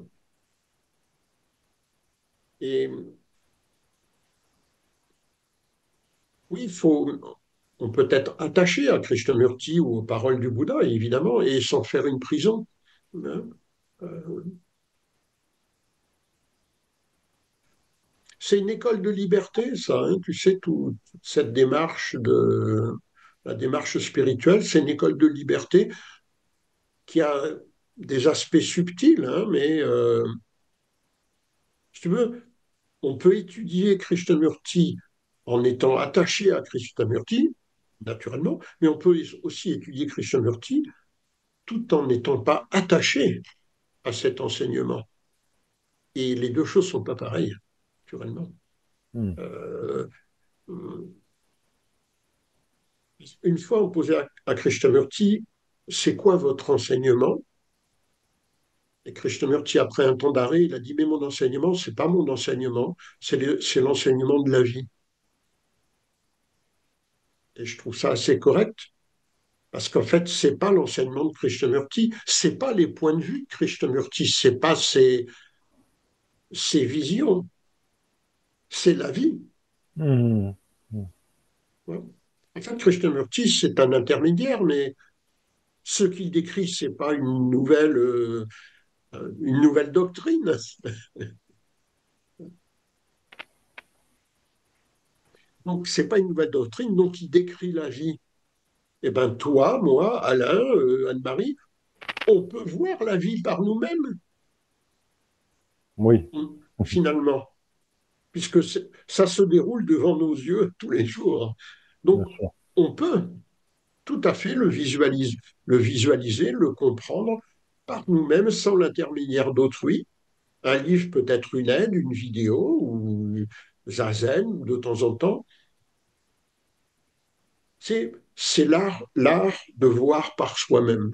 Et oui, on peut être attaché à Krishnamurti ou aux paroles du Bouddha, évidemment, et sans faire une prison, hein. Euh, C'est une école de liberté, ça, hein. Tu sais, toute cette la démarche spirituelle, c'est une école de liberté qui a des aspects subtils, hein, mais si tu veux, on peut étudier Krishnamurti en étant attaché à Krishnamurti, naturellement, mais on peut aussi étudier Krishnamurti tout en n'étant pas attaché à cet enseignement. Et les deux choses ne sont pas pareilles, naturellement. Hmm. Euh, une fois, on posait à Krishnamurti, c'est quoi votre enseignement? Et Krishnamurti, après un temps d'arrêt, il a dit, mais mon enseignement, c'est pas mon enseignement, c'est l'enseignement de la vie. Et je trouve ça assez correct, parce qu'en fait, c'est pas l'enseignement de Krishnamurti, c'est pas les points de vue de Krishnamurti, c'est pas ses visions, c'est la vie. Hmm. Hmm. Ouais. En fait, Krishnamurti, c'est un intermédiaire, mais ce qu'il décrit, c'est pas une nouvelle doctrine. Donc, c'est pas une nouvelle doctrine, donc il décrit la vie. Eh bien, toi, moi, Alain, Anne-Marie, on peut voir la vie par nous-mêmes, Oui, finalement, puisque ça se déroule devant nos yeux tous les jours. bien Donc, sûr. on peut tout à fait le visualiser, le comprendre par nous-mêmes sans l'intermédiaire d'autrui. Un livre peut être une aide, une vidéo ou Zazen de temps en temps. C'est l'art de voir par soi-même.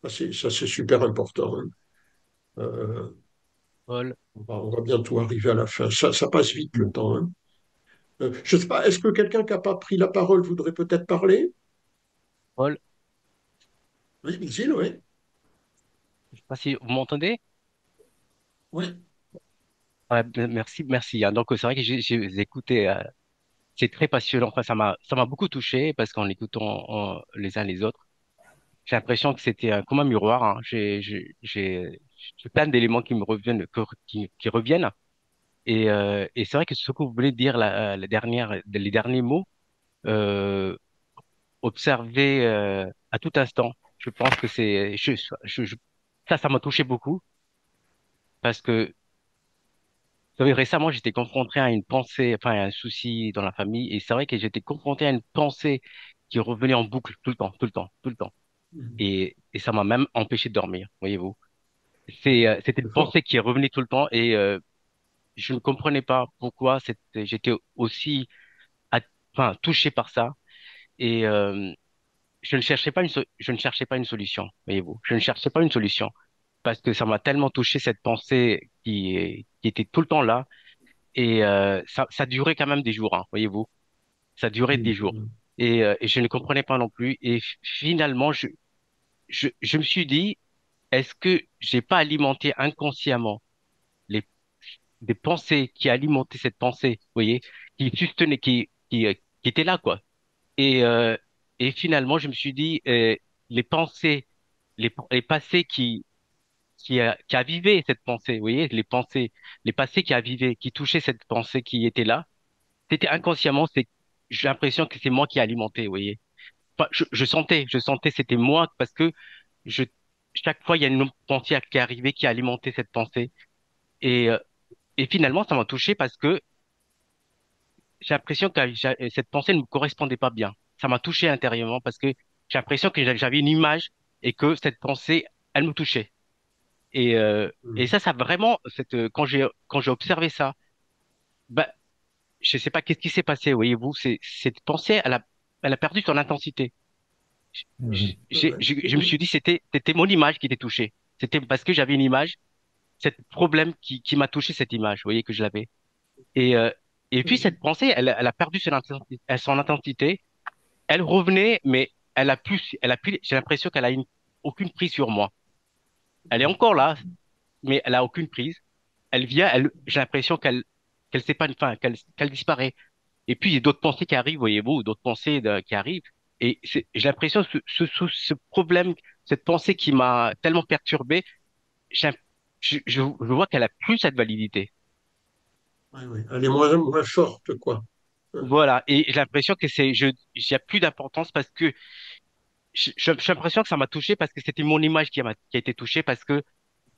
Ça, c'est super important, hein. Euh, Paul, on va bientôt arriver à la fin. Ça passe vite Hmm. le temps, hein. Je ne sais pas, est-ce que quelqu'un qui n'a pas pris la parole voudrait peut-être parler? Paul, Oui, Michel, oui. je sais pas si vous m'entendez? Oui. Ouais, merci, merci, hein. Donc, c'est vrai que j'ai écouté, c'est très passionnant. Enfin, ça m'a beaucoup touché parce qu'en écoutant les uns les autres, j'ai l'impression que c'était comme un miroir, hein. J'ai plein d'éléments qui me reviennent, qui reviennent. Et c'est vrai que ce que vous venez de dire, les derniers mots, euh, observer à tout instant. Je pense que ça m'a touché beaucoup parce que, vous savez, récemment, j'étais confronté à une pensée, enfin, à un souci dans la famille et c'est vrai que j'étais confronté à une pensée qui revenait en boucle tout le temps, tout le temps, tout le temps. Et ça m'a même empêché de dormir, voyez-vous. C'était une C'est fort. pensée qui revenait tout le temps et je ne comprenais pas pourquoi j'étais aussi, à- enfin, touché par ça. Et je ne cherchais pas une solution, voyez-vous. Je ne cherchais pas une solution parce que ça m'a tellement touché cette pensée qui était tout le temps là et ça durait quand même des jours, hein, voyez-vous. Ça durait des jours et je ne comprenais pas non plus. Et finalement, je me suis dit, est-ce que j'ai pas alimenté inconsciemment les des pensées qui alimentaient cette pensée, vous voyez, qui soutenaient, qui étaient là, quoi. Et, et finalement, je me suis dit, les pensées, les passés qui avivaient cette pensée, vous voyez, les passés qui avivaient, qui touchaient cette pensée qui était là, c'était inconsciemment, j'ai l'impression que c'est moi qui alimentais, vous voyez. Enfin, je sentais, c'était moi parce que je, chaque fois, il y a une autre pensée qui arrivait, qui alimentait cette pensée. Et, euh, et finalement, ça m'a touché parce que j'ai l'impression que cette pensée ne me correspondait pas bien. Ça m'a touché intérieurement parce que j'ai l'impression que j'avais une image et que cette pensée, elle me touchait. Et ça vraiment, quand j'ai observé ça, bah, je sais pas qu'est-ce qui s'est passé, voyez-vous, cette pensée, elle a perdu son intensité. Mhm. Je me suis dit, c'était mon image qui était touchée. C'était parce que j'avais une image, cet problème qui m'a touché cette image, vous voyez, que je l'avais. Et, euh, et puis cette pensée, elle a perdu son intensité. Elle revenait, mais elle a plus, j'ai l'impression aucune prise sur moi. Elle est encore là, mais elle a aucune prise. elle vient, j'ai l'impression qu'elle s'épanne, enfin, qu'elle disparaît. Et puis, il y a d'autres pensées qui arrivent, voyez-vous, d'autres pensées qui arrivent. Et j'ai l'impression que ce problème, cette pensée qui m'a tellement perturbé, j'ai, je vois qu'elle a plus cette validité. Ouais, ouais. Elle est moins forte, quoi. Voilà. Et j'ai l'impression que j'ai plus d'importance parce que j'ai l'impression que ça m'a touché parce que c'était mon image qui a été touchée parce que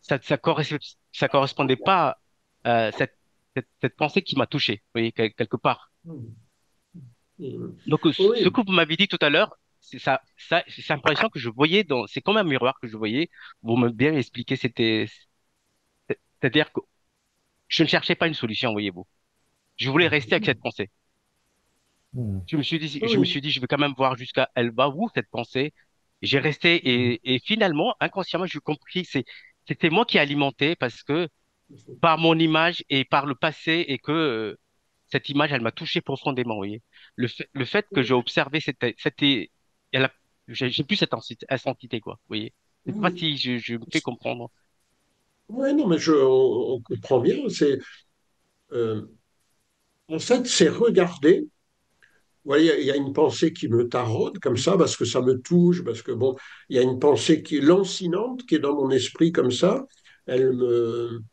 ça correspondait pas à cette pensée qui m'a touché, vous voyez, quelque part. Donc, ce Oui, que vous m'avez dit tout à l'heure, j'ai l'impression que je voyais c'est comme un miroir que je voyais. Vous m'avez bien expliqué, c'est-à-dire que je ne cherchais pas une solution, voyez-vous. Je voulais rester avec cette pensée. Hmm. Je me oui. suis dit, je vais quand même voir jusqu'à elle va où cette pensée. J'ai resté et finalement, inconsciemment, j'ai compris, c'était moi qui alimentais parce que par mon image et par le passé et que cette image, elle m'a touché profondément, vous voyez. Le fait que j'ai observé elle a, j'ai plus cette intensité, quoi, vous voyez. Je sais pas Oui, si je me fais comprendre. ouais, non, mais on comprend bien. Euh, En fait, c'est regarder. Vous voyez, il y a une pensée qui me taraude comme ça, parce que ça me touche, parce que bon, il y a une pensée qui est lancinante, qui est dans mon esprit comme ça. Elle me,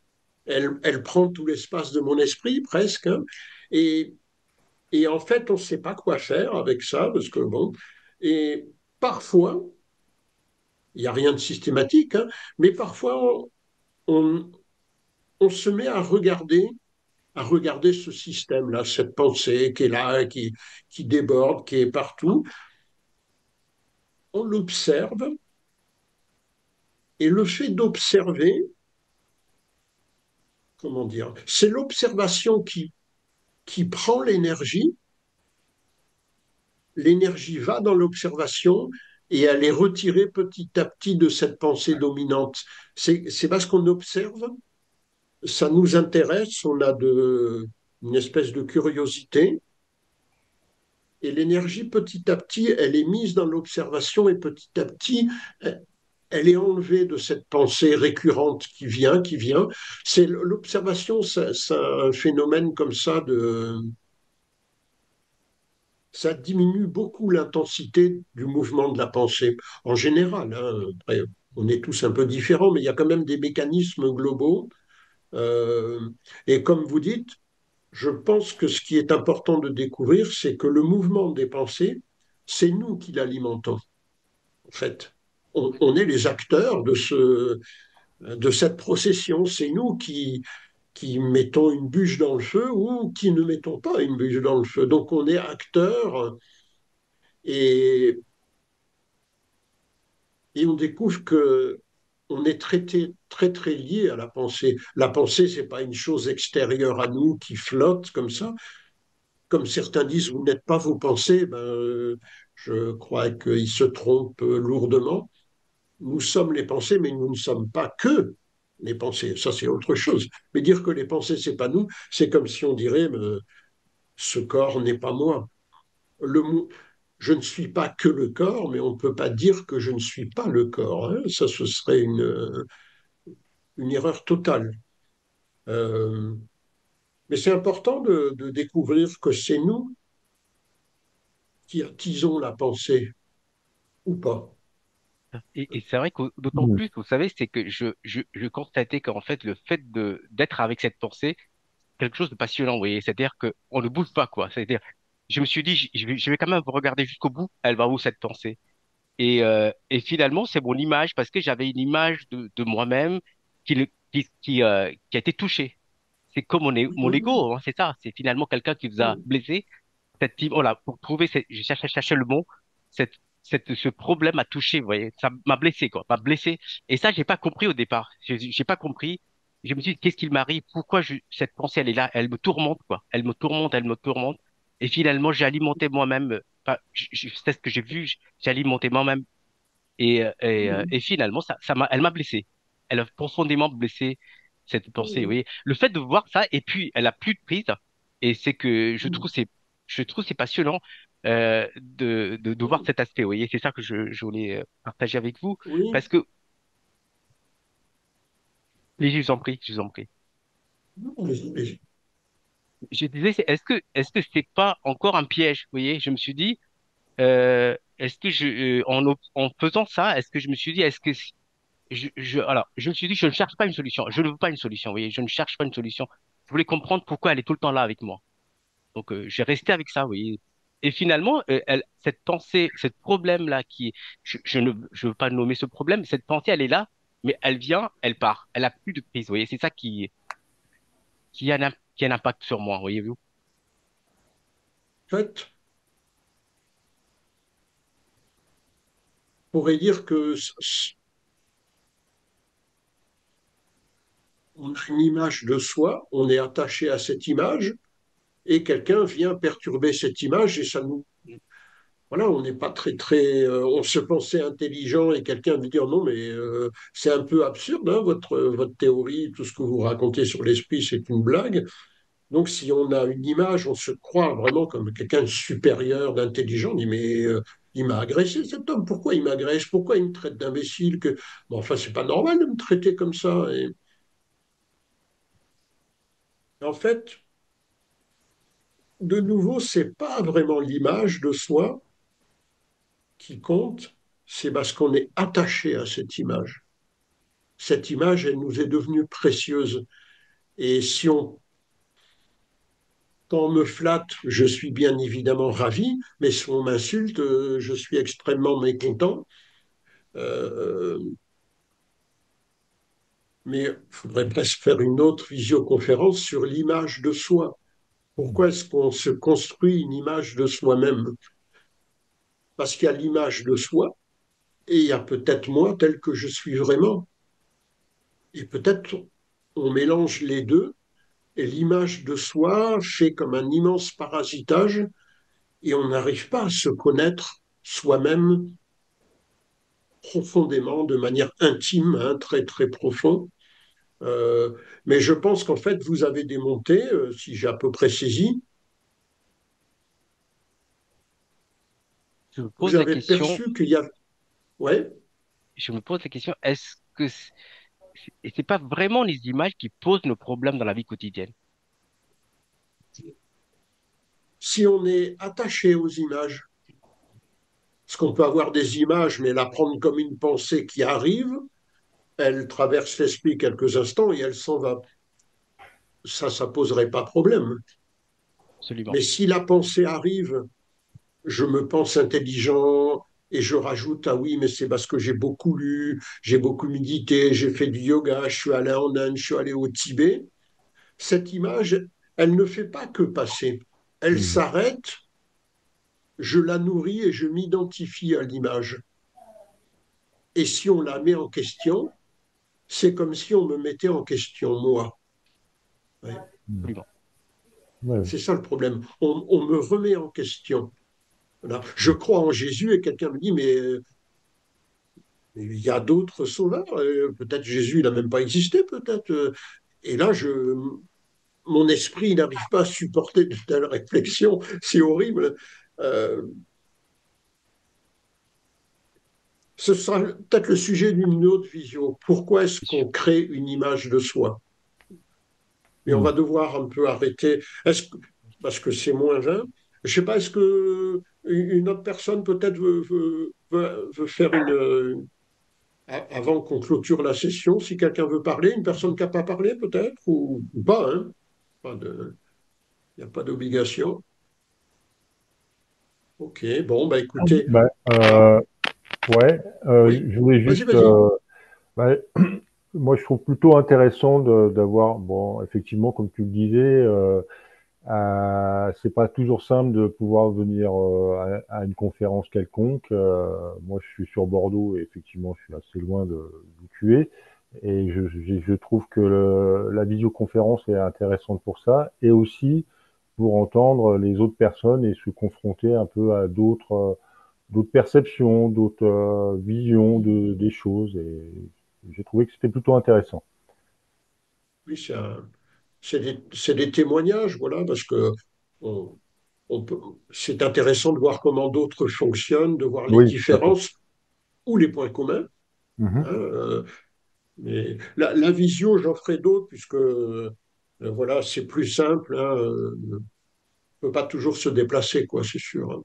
elle prend tout l'espace de mon esprit presque, hein. Et, et en fait, on ne sait pas quoi faire avec ça, parce que bon, et parfois, il n'y a rien de systématique, hein, mais parfois, on, on se met à regarder ce système-là, cette pensée qui est là, qui déborde, qui est partout. On l'observe, et le fait d'observer, comment dire, c'est l'observation qui prend l'énergie, l'énergie va dans l'observation et elle est retirée petit à petit de cette pensée dominante. C'est parce qu'on observe, ça nous intéresse, on a une espèce de curiosité, et l'énergie petit à petit, elle est mise dans l'observation et petit à petit, elle est enlevée de cette pensée récurrente qui vient. C'est l'observation, c'est un phénomène comme ça ça diminue beaucoup l'intensité du mouvement de la pensée en général, hein. Après, on est tous un peu différents, mais il y a quand même des mécanismes globaux. Euh, et comme vous dites, je pense que ce qui est important de découvrir, c'est que le mouvement des pensées, c'est nous qui l'alimentons, en fait. On est les acteurs de cette procession. C'est nous qui mettons une bûche dans le feu ou qui ne mettons pas une bûche dans le feu. Donc on est acteurs et, et on découvre que on est très lié à la pensée. La pensée, c'est pas une chose extérieure à nous qui flotte comme ça. Comme certains disent, vous n'êtes pas vos pensées, ben, je crois qu'ils se trompent lourdement. Nous sommes les pensées, mais nous ne sommes pas que les pensées. Ça, c'est autre chose. Mais dire que les pensées, c'est pas nous, c'est comme si on dirait ce corps n'est pas moi. Le mot, je ne suis pas que le corps, mais on ne peut pas dire que je ne suis pas le corps, hein. Ça, ce serait une erreur totale. Euh, mais c'est important de découvrir que c'est nous qui attisons la pensée ou pas. Et c'est vrai que d'autant Hmm. plus, vous savez, c'est que je constatais qu'en fait, le fait d'être avec cette pensée, quelque chose de passionnant, vous voyez. C'est-à-dire que on ne bouge pas, quoi. C'est-à-dire, je me suis dit, je vais quand même regarder jusqu'au bout. Elle va où cette pensée? Et finalement, c'est mon image parce que j'avais une image de moi-même qui, le- qui a été touchée. C'est comme mon Oui, ego, hein, c'est ça. C'est finalement quelqu'un qui vous a oui, blessé. Voilà, pour trouver, cherchais le mot. Ce problème m'a touché, vous voyez. Ça m'a blessé, quoi. M'a blessé. Et ça, j'ai pas compris au départ. J'ai pas compris. Je me suis dit, qu'est-ce qu'il m'arrive? Pourquoi cette pensée, elle est là? Elle me tourmente, quoi. Elle me tourmente, elle me tourmente. Et finalement, j'ai alimenté moi-même. Enfin, c'est ce que j'ai vu. J'ai alimenté moi-même oui, et finalement, elle m'a blessé. Elle a profondément blessé cette pensée. Vous oui, voyez, le fait de voir ça, et puis elle a plus de prise, et c'est que oui, je trouve c'est passionnant de voir oui, cet aspect. Vous voyez, c'est ça que je voulais partager avec vous, oui. parce que, les je vous en prie, je vous en prie. Mais Je disais, est-ce que c'est pas encore un piège? Vous voyez, je me suis dit, est-ce que en faisant ça, est-ce que je me suis dit, est-ce que alors, je me suis dit, je ne cherche pas une solution. Je ne veux pas une solution. Vous voyez, je ne cherche pas une solution. Je voulais comprendre pourquoi elle est tout le temps là avec moi. Donc, j'ai resté avec ça, vous voyez. Et finalement, cette pensée, ce problème-là je veux pas nommer ce problème, cette pensée, elle est là, mais elle vient, elle part. Elle a plus de prise, vous voyez. C'est ça qui a un impact sur moi, voyez-vous. en fait, on pourrait dire que on a une image de soi, on est attaché à cette image, et quelqu'un vient perturber cette image, et ça nous, voilà, on n'est pas on se pensait intelligent, et quelqu'un veut dire non, mais c'est un peu absurde, hein, votre théorie, tout ce que vous racontez sur l'esprit, c'est une blague. Donc, si on a une image, on se croit vraiment comme quelqu'un de supérieur, d'intelligent. On dit, mais il m'a agressé cet homme. Pourquoi il m'agresse? Pourquoi il me traite d'imbécile que... Bon, enfin, c'est pas normal de me traiter comme ça. Et en fait, de nouveau, c'est pas vraiment l'image de soi qui compte, c'est parce qu'on est attaché à cette image. Cette image, elle nous est devenue précieuse. Et si on Quand on me flatte, je suis bien évidemment ravi, mais si on m'insulte, je suis extrêmement mécontent. Euh, mais il faudrait presque faire une autre visioconférence sur l'image de soi. Pourquoi est-ce qu'on se construit une image de soi-même? Parce qu'il y a l'image de soi et il y a peut-être moi tel que je suis vraiment. Et peut-être on mélange les deux et l'image de soi fait comme un immense parasitage et on n'arrive pas à se connaître soi-même profondément, de manière intime, hein, très très profond. Euh, mais je pense qu'en fait, vous avez démonté, si j'ai à peu près saisi, Je me vous pose la avez question, perçu qu'il y a... Ouais, je me pose la question, et c'est pas vraiment les images qui posent nos problèmes dans la vie quotidienne? si on est attaché aux images, parce qu'on peut avoir des images, mais la prendre comme une pensée qui arrive, elle traverse l'esprit quelques instants et elle s'en va. Ça poserait pas problème. Absolument. Mais si la pensée arrive, je me pense intelligent et je rajoute, ah oui, mais c'est parce que j'ai beaucoup lu, j'ai beaucoup médité, j'ai fait du yoga, je suis allé en Inde, je suis allé au Tibet. Cette image, elle ne fait pas que passer. Elle Mhm. s'arrête, je la nourris et je m'identifie à l'image. Et si on la met en question, c'est comme si on me mettait en question, moi. Ouais. Mhm. Absolument. Ouais. C'est ça le problème. On me remet en question. Voilà. Je crois en Jésus et quelqu'un me dit, mais il y a d'autres sauveurs. Peut-être Jésus, il n'a même pas existé, peut-être. Et là, mon esprit n'arrive pas à supporter de telles réflexions. C'est horrible. Euh, Ce sera peut-être le sujet d'une autre vision. Pourquoi est-ce qu'on crée une image de soi? Mais on Mhm. va devoir un peu arrêter. Parce que c'est moins 20. Je ne sais pas, est-ce que une autre personne peut-être veut faire avant qu'on clôture la session, si quelqu'un veut parler, une personne qui n'a pas parlé peut-être, ou pas, hein? Il n'y a pas d'obligation. Ok, bon, bah écoutez. Bah, Ah, ouais, oui, je voulais vas-y, juste, vas-y. bah, moi je trouve plutôt intéressant d'avoir, bon, effectivement, comme tu le disais, c'est pas toujours simple de pouvoir venir à une conférence quelconque. Moi, je suis sur Bordeaux et effectivement, je suis assez loin d'où tu es. Et je trouve que la visioconférence est intéressante pour ça et aussi pour entendre les autres personnes et se confronter un peu à d'autres perceptions, d'autres visions des choses. Et j'ai trouvé que c'était plutôt intéressant. Oui, c'est des témoignages, voilà, parce que on, c'est intéressant de voir comment d'autres fonctionnent, de voir les Oui, tout à fait. différences ou les points communs, hein, Mhm. mais la visio, j'en ferai d'autres, puisque Voilà, c'est plus simple, hein, on peut pas toujours se déplacer, quoi, c'est sûr, hein.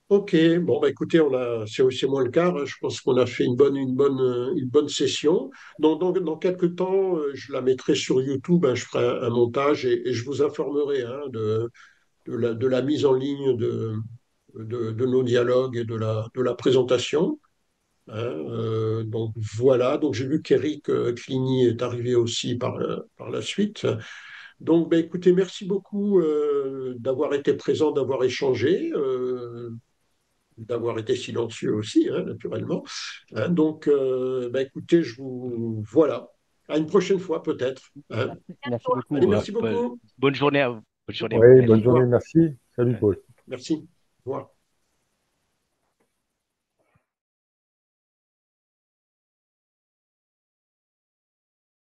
Ok, bon, bah, écoutez, c'est moins le quart, hein. Je pense qu'on a fait une bonne session. Dans quelques temps, je la mettrai sur YouTube, hein, je ferai un montage et je vous informerai, hein, de la mise en ligne de nos dialogues et de la présentation, hein. Donc voilà, donc j'ai vu qu'Éric Cligny est arrivé aussi par la suite. Donc, bah, écoutez, merci beaucoup d'avoir été présent, d'avoir échangé, d'avoir été silencieux aussi, hein, naturellement, hein. Donc, bah, écoutez, voilà. À une prochaine fois, peut-être, hein. Merci Allez, beaucoup. merci beaucoup. Bonne journée à vous. Bonne journée à vous. Oui, Au bonne Merci. journée, revoir. merci. Salut Paul. Merci. Au revoir.